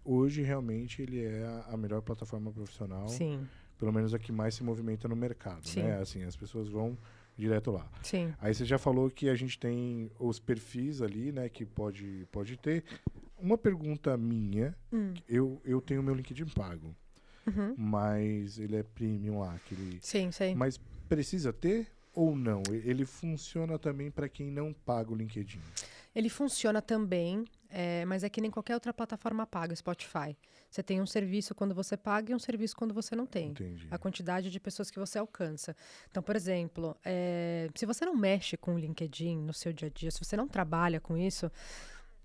hoje, realmente, ele é a melhor plataforma profissional. Sim. Pelo menos a que mais se movimenta no mercado, Sim. né? Assim, as pessoas vão direto lá. Sim. Aí você já falou que a gente tem os perfis ali, né, que pode ter. Uma pergunta minha, eu tenho meu LinkedIn pago, mas ele é premium lá. Sim, sei. Mas precisa ter ou não? Ele funciona também para quem não paga o LinkedIn? Ele funciona também, mas é que nem qualquer outra plataforma paga, Spotify. Você tem um serviço quando você paga e um serviço quando você não tem. Entendi. A quantidade de pessoas que você alcança. Então, por exemplo, se você não mexe com o LinkedIn no seu dia a dia, se você não trabalha com isso,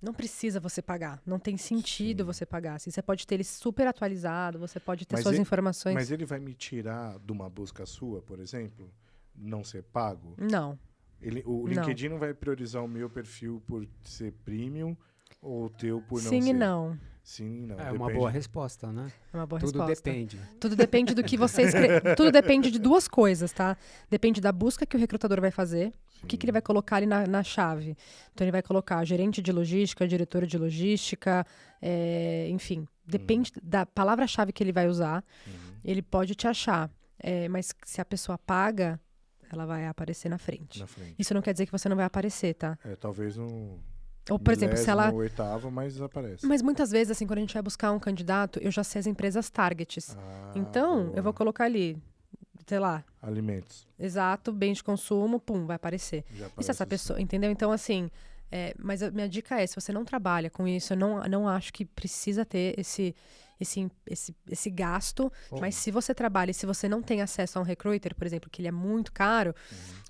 não precisa você pagar. Não tem sentido você pagar. Assim, você pode ter ele super atualizado, você pode ter suas informações. Mas ele vai me tirar de uma busca sua, por exemplo, não ser pago? Não. O LinkedIn não vai priorizar o meu perfil por ser premium ou o teu por não ser? Sim e não. Sim e não. É uma boa resposta, né? É uma boa Tudo resposta. depende. Tudo depende do que você escreve. Tudo depende de duas coisas, tá? Depende da busca que o recrutador vai fazer. Sim. O que ele vai colocar ali na chave. Então, ele vai colocar gerente de logística, diretora de logística, enfim. Depende da palavra-chave que ele vai usar. Ele pode te achar. Mas se a pessoa paga, ela vai aparecer na frente. Isso não quer dizer que você não vai aparecer, tá? Talvez no... Ou, por exemplo, se ela... oitava, mas aparece. Mas muitas vezes, assim, quando a gente vai buscar um candidato, eu já sei as empresas targets. Então, boa. eu vou colocar ali, sei lá... Alimentos. Exato, bem de consumo, pum, vai aparecer. E se essa pessoa... Entendeu? Então, assim... mas a minha dica é, se você não trabalha com isso, eu não acho que precisa ter esse gasto, mas se você trabalha e se você não tem acesso a um recruiter, por exemplo, que ele é muito caro,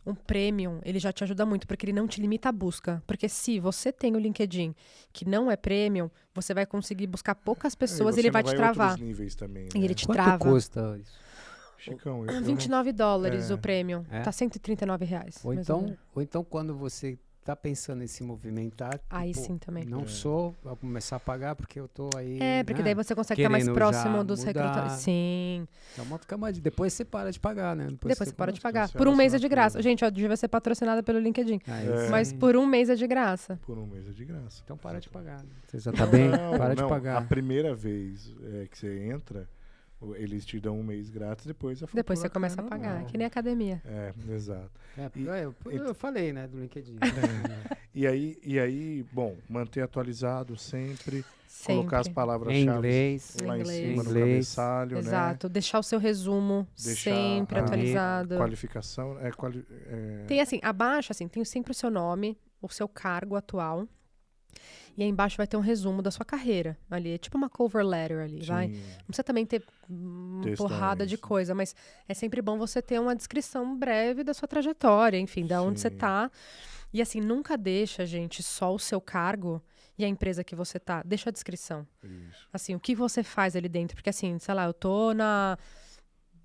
um premium, ele já te ajuda muito, porque ele não te limita a busca. Porque se você tem o LinkedIn que não é premium, você vai conseguir buscar poucas pessoas e ele vai te travar. Níveis também, né? E ele te Quanto trava. custa isso? Chicão, $29 o premium. Tá R$139. Ou então quando você tá pensando em se movimentar, aí sim também. Não vou começar a pagar porque eu tô aí. Porque daí você consegue estar mais próximo dos recrutadores. Sim. Então fica mais. Depois você para de pagar, né? Depois você para de pagar. Por um mês é de graça. Gente, ó, devia ser patrocinada pelo LinkedIn. Mas por um mês é de graça. Por um mês é de graça. Então para de pagar. Você já tá bem? Para de pagar. A primeira vez que você entra, eles te dão um mês grátis, depois você começa a pagar, que nem academia. Exato. Eu falei, né, do LinkedIn. E aí, bom, manter atualizado sempre. Colocar as palavras-chave lá em cima no cabeçalho, exato. Né? Deixar o seu resumo sempre atualizado. Qualificação. Tem assim, abaixo, assim, tem sempre o seu nome, o seu cargo atual. E aí embaixo vai ter um resumo da sua carreira ali. É tipo uma cover letter ali, vai? Não precisa também ter uma porrada de coisa, mas é sempre bom você ter uma descrição breve da sua trajetória, enfim, da onde você tá. E assim, nunca deixa, gente, só o seu cargo e a empresa que você tá. Deixa a descrição. Isso. Assim, o que você faz ali dentro. Porque assim, sei lá, eu tô na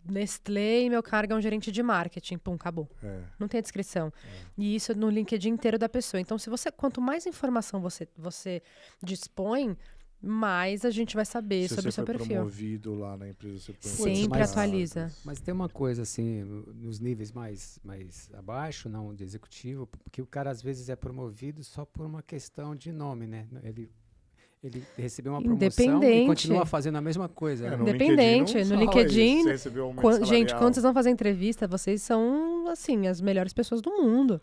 Nestlé e meu cargo é um gerente de marketing. Pum, acabou. Não tem a descrição. E isso no LinkedIn inteiro da pessoa. Então, quanto mais informação você dispõe, mais a gente vai saber sobre o seu perfil. Se você for promovido lá na empresa, você sempre atualiza. Mas tem uma coisa, assim, nos níveis mais abaixo, não de executivo, porque o cara às vezes é promovido só por uma questão de nome, né? Ele recebeu uma promoção e continua fazendo a mesma coisa. Independente. No LinkedIn, gente, quando vocês vão fazer entrevista, vocês são, assim, as melhores pessoas do mundo.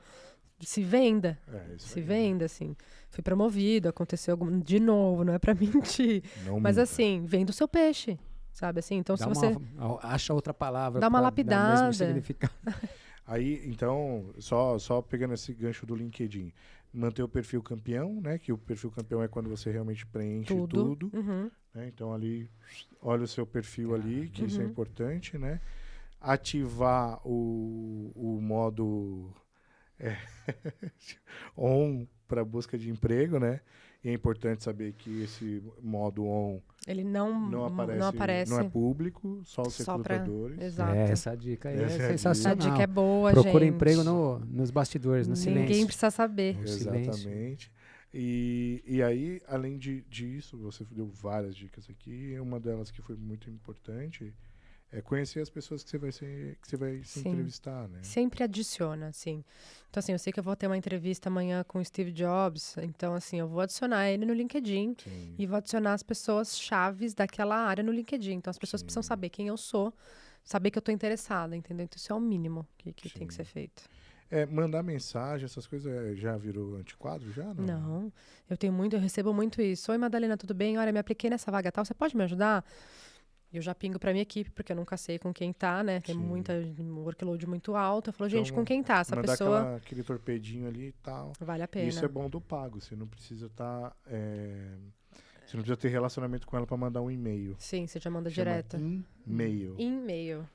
Se venda. Se venda, assim. Fui promovido, aconteceu de novo, não é pra mentir. Mas, assim, venda o seu peixe, sabe? Assim, então, acha outra palavra. Dá uma lapidada. Mesmo significado. Aí, então, só pegando esse gancho do LinkedIn, manter o perfil campeão, né? Que o perfil campeão é quando você realmente preenche tudo. Né? Então, ali, olha o seu perfil ali, que isso é importante, né? Ativar o modo on para busca de emprego, né? E é importante saber que esse modo on ele não aparece. Não é público, só os recrutadores. Exato. Essa dica aí é sensacional. Essa dica é boa, Procura emprego nos bastidores, no silêncio. Ninguém precisa saber. Exatamente. E aí, além disso, você deu várias dicas aqui. E uma delas que foi muito importante é conhecer as pessoas que você vai se entrevistar, né? Sempre adiciona, sim. Então, assim, eu sei que eu vou ter uma entrevista amanhã com o Steve Jobs, então, assim, eu vou adicionar ele no LinkedIn e vou adicionar as pessoas chaves daquela área no LinkedIn. Então, as pessoas precisam saber quem eu sou, saber que eu estou interessada, entendeu? Então, isso é o mínimo que tem que ser feito. Mandar mensagem, essas coisas já virou antiquadro, já? Não, eu recebo muito isso. Oi, Madalena, tudo bem? Olha, me apliquei nessa vaga tal, você pode me ajudar? Eu já pingo pra minha equipe, porque eu nunca sei com quem tá, né? Tem um workload muito alto. Eu falo, gente, com quem tá? Essa pessoa... Mandar aquele torpedinho ali e tal. Vale a pena. Isso é bom do pago, você não precisa estar... você não precisa ter relacionamento com ela pra mandar um e-mail. Sim, você já manda direto. E-mail. E-mail.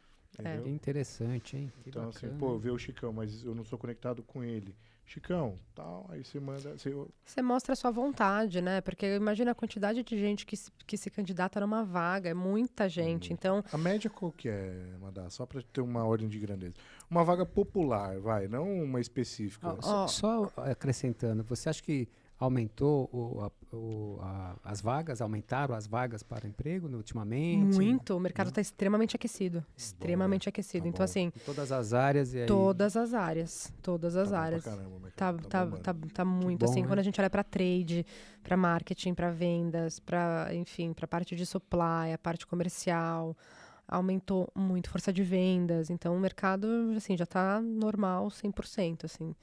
Que interessante, hein? Que então, bacana. assim, pô, vê o Chicão, mas eu não sou conectado com ele. Chicão, tal, aí você manda... Você mostra a sua vontade, né? Porque imagina a quantidade de gente que se candidata numa vaga, é muita gente, então... A média qual que é, Madá? Só para ter uma ordem de grandeza. Uma vaga popular, não uma específica. Só acrescentando, você acha que aumentou as vagas, aumentaram as vagas para emprego ultimamente? Muito, o mercado está extremamente aquecido, extremamente aquecido. Tá então, bom. assim... Em todas as áreas? E aí... Todas as áreas. Tá muito, assim, quando a gente olha para trade, para marketing, para vendas, para parte de supply, a parte comercial, aumentou muito força de vendas. Então, o mercado, assim, já tá normal 100%, assim.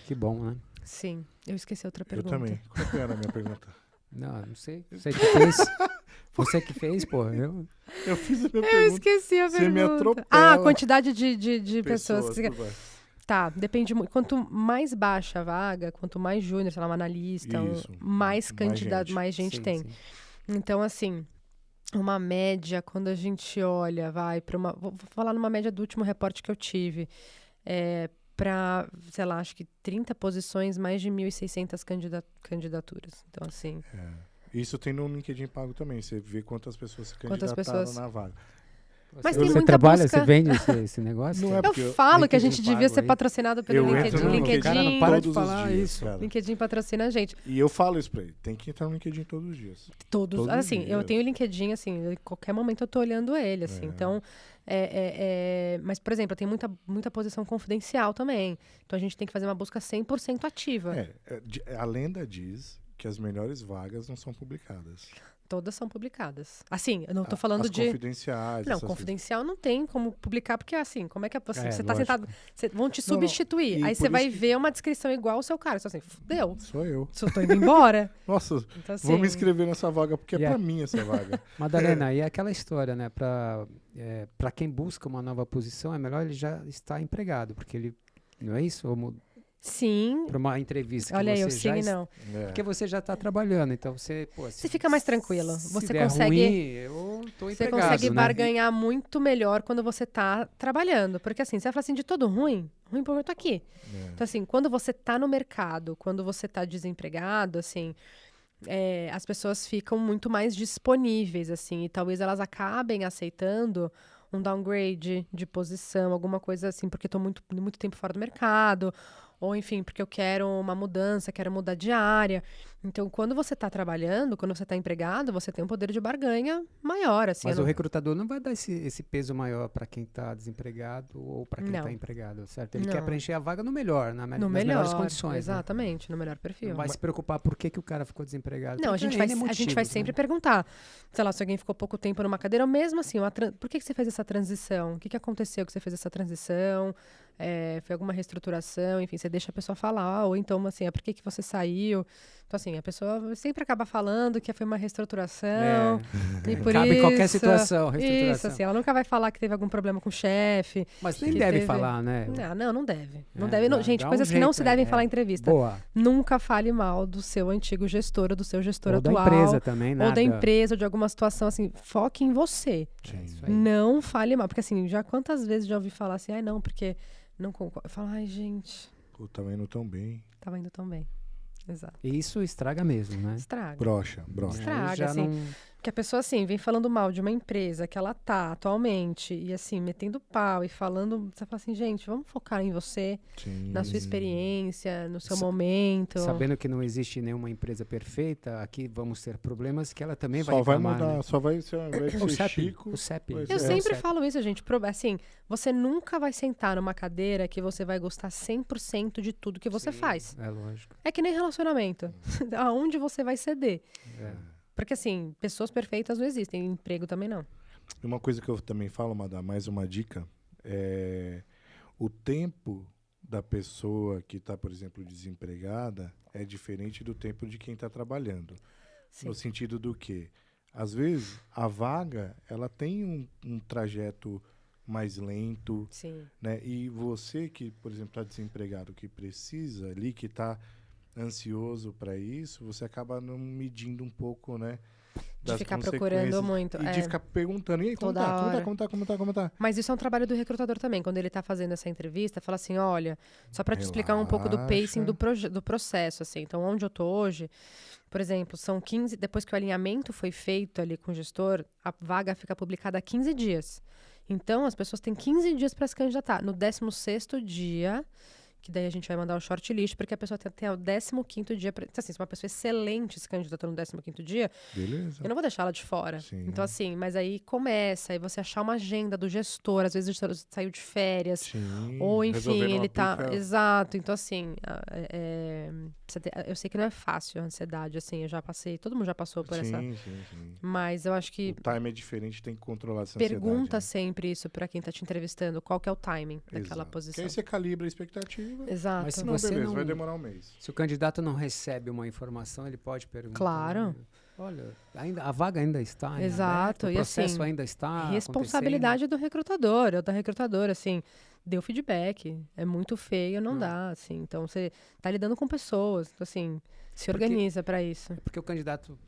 Que bom, né? Sim. Eu esqueci outra pergunta. Eu também. Qual que era a minha pergunta? Não sei. Você que fez. Você que fez, pô. Eu fiz a minha pergunta. Eu esqueci a pergunta. Você me atropela. A quantidade de pessoas que você... Tá, depende muito. Quanto mais baixa a vaga, quanto mais júnior, sei lá, um analista, mais candidato, mais gente tem. Sim. Então, assim, uma média, quando a gente olha, vou falar numa média do último reporte que eu tive, para, sei lá, acho que 30 posições, mais de 1.600 candidaturas. Então, assim... Isso tem no LinkedIn Pago também. Você vê quantas pessoas se candidataram na vaga. Mas tem você muita trabalha, busca... você vende esse negócio? Não eu falo que a gente devia ser patrocinado pelo LinkedIn. Cara, não para de falar isso. LinkedIn patrocina a gente. E eu falo isso pra ele. Tem que entrar no LinkedIn todos os dias. Todos assim, eu tenho o LinkedIn, assim, em qualquer momento eu tô olhando ele, assim. Então, mas, por exemplo, tem muita posição confidencial também. Então, a gente tem que fazer uma busca 100% ativa. A lenda diz que as melhores vagas não são publicadas. Todas são publicadas. Assim, eu não tô falando de... confidenciais. Não, confidencial não tem como publicar, porque assim, como é que você tá sentado... Vão te substituir. Aí você vai ver uma descrição igual ao seu cara. Você assim, fudeu. Sou eu. Só tô indo embora. Nossa, então, assim, vou me inscrever nessa vaga, porque é pra mim essa vaga. Madalena, e aquela história, né? Pra quem busca uma nova posição, é melhor ele já estar empregado, porque ele... Não é isso? Sim. Para uma entrevista. Olha aí, eu sim e não. Porque você já está trabalhando, então você... Você fica mais tranquilo. Você consegue... Ruim, eu tô empregado, você consegue barganhar muito melhor quando você está trabalhando. Porque assim, você vai falar assim, de todo ruim porque eu tô aqui. Então assim, quando você está no mercado, quando você está desempregado, assim... as pessoas ficam muito mais disponíveis, assim. E talvez elas acabem aceitando um downgrade de posição, alguma coisa assim, porque estou muito tempo fora do mercado... Ou, enfim, porque eu quero uma mudança, quero mudar de área. Então, quando você está trabalhando, quando você está empregado, você tem um poder de barganha maior. Assim, mas o recrutador não vai dar esse peso maior para quem está desempregado ou para quem está empregado, certo? Ele quer preencher a vaga no melhor, nas melhores condições. Exatamente, no melhor perfil. Não vai se preocupar por que o cara ficou desempregado. Não, a gente vai sempre perguntar. Sei lá, se alguém ficou pouco tempo numa cadeira, ou mesmo assim, por que você fez essa transição? O que aconteceu que você fez essa transição? Foi alguma reestruturação, enfim, você deixa a pessoa falar, ou então, assim, por que você saiu? Então, assim, a pessoa sempre acaba falando que foi uma reestruturação, e por cabe isso... em qualquer situação, reestruturação. Isso, assim, ela nunca vai falar que teve algum problema com o chefe. Mas nem deve falar, né? Não deve. Não deve. Gente, coisas que não se devem falar em entrevista. Boa. Nunca fale mal do seu antigo gestor ou do seu gestor ou atual. Ou da empresa também, nada. Ou da empresa, ou de alguma situação, assim, foque em você. Não fale mal, porque assim, já quantas vezes já ouvi falar assim, não, porque... Não concordo. Eu falo, gente... Pô, tava indo tão bem. Tava indo tão bem. Exato. E isso estraga mesmo, né? Estraga. Brocha. Estraga, assim. Que a pessoa, assim, vem falando mal de uma empresa que ela tá atualmente e, assim, metendo pau e falando... Você fala assim, gente, vamos focar em você, Sim. na sua experiência, no seu momento. Sabendo que não existe nenhuma empresa perfeita, aqui vamos ter problemas que ela também Só vai vai reclamar, mudar, né? só vai ser, ao invés de O ser CEP, Chico... o CEP. vai Eu ser- sempre CEP. falo isso, gente. Assim, você nunca vai sentar numa cadeira que você vai gostar 100% de tudo que você Sim, faz. É lógico. É que nem relacionamento. Aonde você vai ceder? É. Porque, assim, pessoas perfeitas não existem. Emprego também não. E uma coisa que eu também falo, mais uma dica, é o tempo da pessoa que está, por exemplo, desempregada é diferente do tempo de quem está trabalhando. Sim. No sentido do que, às vezes, a vaga ela tem um trajeto mais lento, Sim. né? E você que, por exemplo, está desempregado, que precisa ali, que está ansioso para isso, você acaba não medindo um pouco, né? De ficar procurando consequências muito. E de ficar perguntando, e aí, como Toda tá? Como hora. tá? Como tá? Como tá? Como tá? Mas isso é um trabalho do recrutador também. Quando ele tá fazendo essa entrevista, fala assim, olha, só para te explicar um pouco do pacing do processo, assim. Então, onde eu tô hoje, por exemplo, são 15... Depois que o alinhamento foi feito ali com o gestor, a vaga fica publicada há 15 dias. Então, as pessoas têm 15 dias para se candidatar. No 16º dia... que daí a gente vai mandar o shortlist, porque a pessoa tem até o 15º dia. Então, assim, se uma pessoa excelente se candidatou no 15º dia, Beleza. eu não vou deixar ela de fora. Sim. Então, assim, mas aí começa, aí você achar uma agenda do gestor, às vezes o gestor saiu de férias, Sim. ou enfim, Resolver não ele tá... aplica- Exato, então assim, eu sei que não é fácil a ansiedade, assim, eu já passei, todo mundo já passou por essa... sim. Mas eu acho que O time é diferente, tem que controlar essa pergunta ansiedade, sempre isso pra quem tá te entrevistando, qual que é o timing né? daquela Exato. posição. Que aí você calibra a expectativa. Exato. Mas se Não, você beleza, não- vai demorar um mês. Se o candidato não recebe uma informação, ele pode perguntar. Claro. Olha, a vaga ainda está em Exato, aberto, o e processo assim, ainda está responsabilidade do recrutador, ou da recrutadora, assim, deu feedback, é muito feio, não dá, assim, então você tá lidando com pessoas, então, assim, se organiza pra isso. acontecendo. Porque o candidato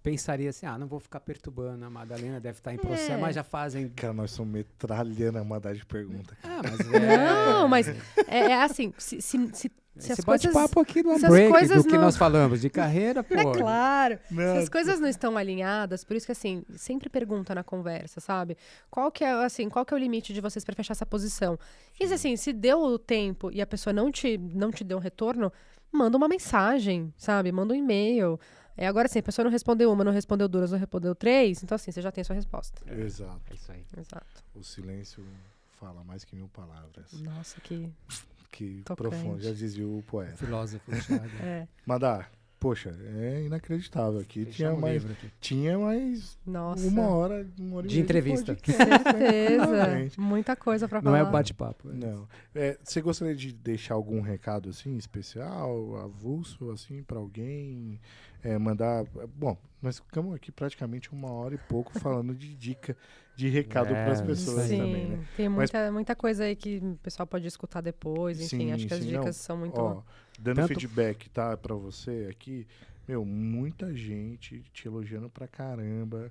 pensaria assim, não vou ficar perturbando, a Madalena deve estar em processo, mas já fazem... Cara, nós somos metralhando a mandar de pergunta. mas Não, mas é assim, se as esse coisas... bate-papo aqui não é se as break coisas do que não- nós falamos, de carreira, pô. É claro. Não, Se as coisas não estão alinhadas, por isso que, assim, sempre pergunta na conversa, sabe? Qual que é o limite de vocês para fechar essa posição? E, assim, se deu o tempo e a pessoa não te deu um retorno, manda uma mensagem, sabe? Manda um e-mail. Agora, assim, a pessoa não respondeu uma, não respondeu duas, não respondeu três, então, assim, você já tem a sua resposta. Exato. É isso aí. Exato. O silêncio fala mais que 1000 palavras. Nossa, que... Que Tocante. profundo, já dizia o poeta. Filósofo, Thiago. Madar, poxa, é inacreditável aqui. Fechamos o livro aqui. Tinha mais Nossa. uma hora e De meia entrevista. podcast, né? Certeza. Tranquilamente. Muita coisa pra Não falar. é o bate-papo. Não. Você gostaria de deixar algum recado assim especial, avulso assim para alguém? Mandar. Bom, nós ficamos aqui praticamente 1h e pouco falando de dica, de recado para as pessoas Sim, também, né? tem Mas- muita coisa aí que o pessoal pode escutar depois, enfim, Sim, acho que as sim, dicas não. são muito... Ó, dando Tanto- feedback, tá, para você aqui, muita gente te elogiando pra caramba,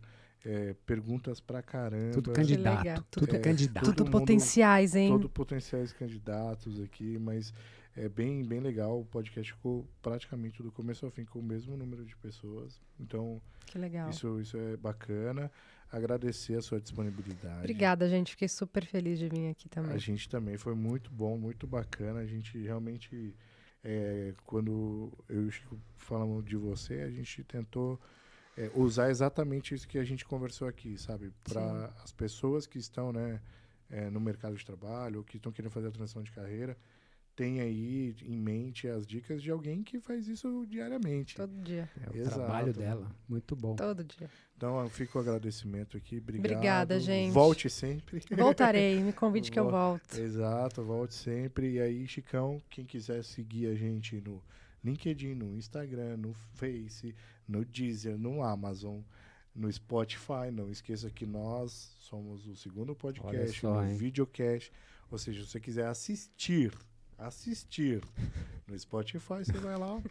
perguntas pra caramba. Tudo legal. candidato. Tudo É, candidato. Tudo todo mundo- potenciais, hein? Todo potenciais candidatos aqui, mas é bem legal. O podcast ficou praticamente do começo ao fim com o mesmo número de pessoas. Então, Que legal. isso é bacana. Agradecer a sua disponibilidade. Obrigada, gente. Fiquei super feliz de vir aqui A também. gente também foi muito bom, muito bacana. A gente realmente, quando eu e o Chico falamos de você, a gente tentou usar exatamente isso que a gente conversou aqui, sabe? Para as pessoas que estão, né, no mercado de trabalho ou que estão querendo fazer a transição de carreira, tem aí em mente as dicas de alguém que faz isso diariamente. Todo dia. É o Exato. trabalho dela. Muito bom. Todo dia. Então, fica o agradecimento aqui. Obrigado. Obrigada, gente. Volte sempre. Voltarei. Me convide que eu volto. Exato, volte sempre. E aí, Chicão, quem quiser seguir a gente no LinkedIn, no Instagram, no Face, no Deezer, no Amazon, no Spotify, não esqueça que nós somos o segundo podcast, só, no hein? videocast. Ou seja, se você quiser assistir no Spotify, você vai lá.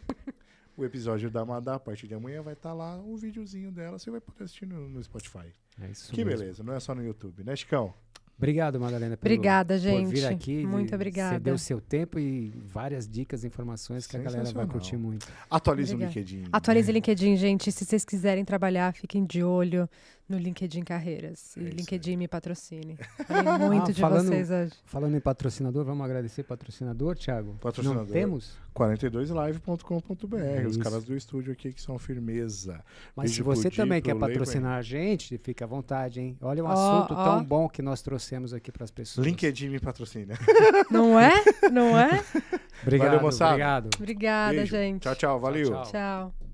O episódio da Madá, a partir de amanhã, vai estar lá o videozinho dela. Você vai poder assistir no Spotify. É isso Que mesmo. beleza, não é só no YouTube, né, Chicão? Obrigado, Madalena, Obrigada, por gente. vir aqui. Muito obrigada. Você deu o seu tempo e várias dicas, informações que a galera vai curtir muito. Atualize o LinkedIn. Atualize o LinkedIn, gente. Se vocês quiserem trabalhar, fiquem de olho no LinkedIn Carreiras. E LinkedIn me patrocine. Falei muito de vocês hoje. Falando em patrocinador, vamos agradecer patrocinador, Thiago? Patrocinador. Não temos? 42live.com.br. Os caras do estúdio aqui que são firmeza. Mas se você também quer patrocinar a gente, fica à vontade, hein? Olha um assunto tão bom que nós trouxemos aqui para as pessoas. LinkedIn me patrocina. Não é? Não é? Obrigado, valeu, moçada. Obrigado. Obrigada, Beijo. gente. Tchau, tchau. Valeu. Tchau. Tchau.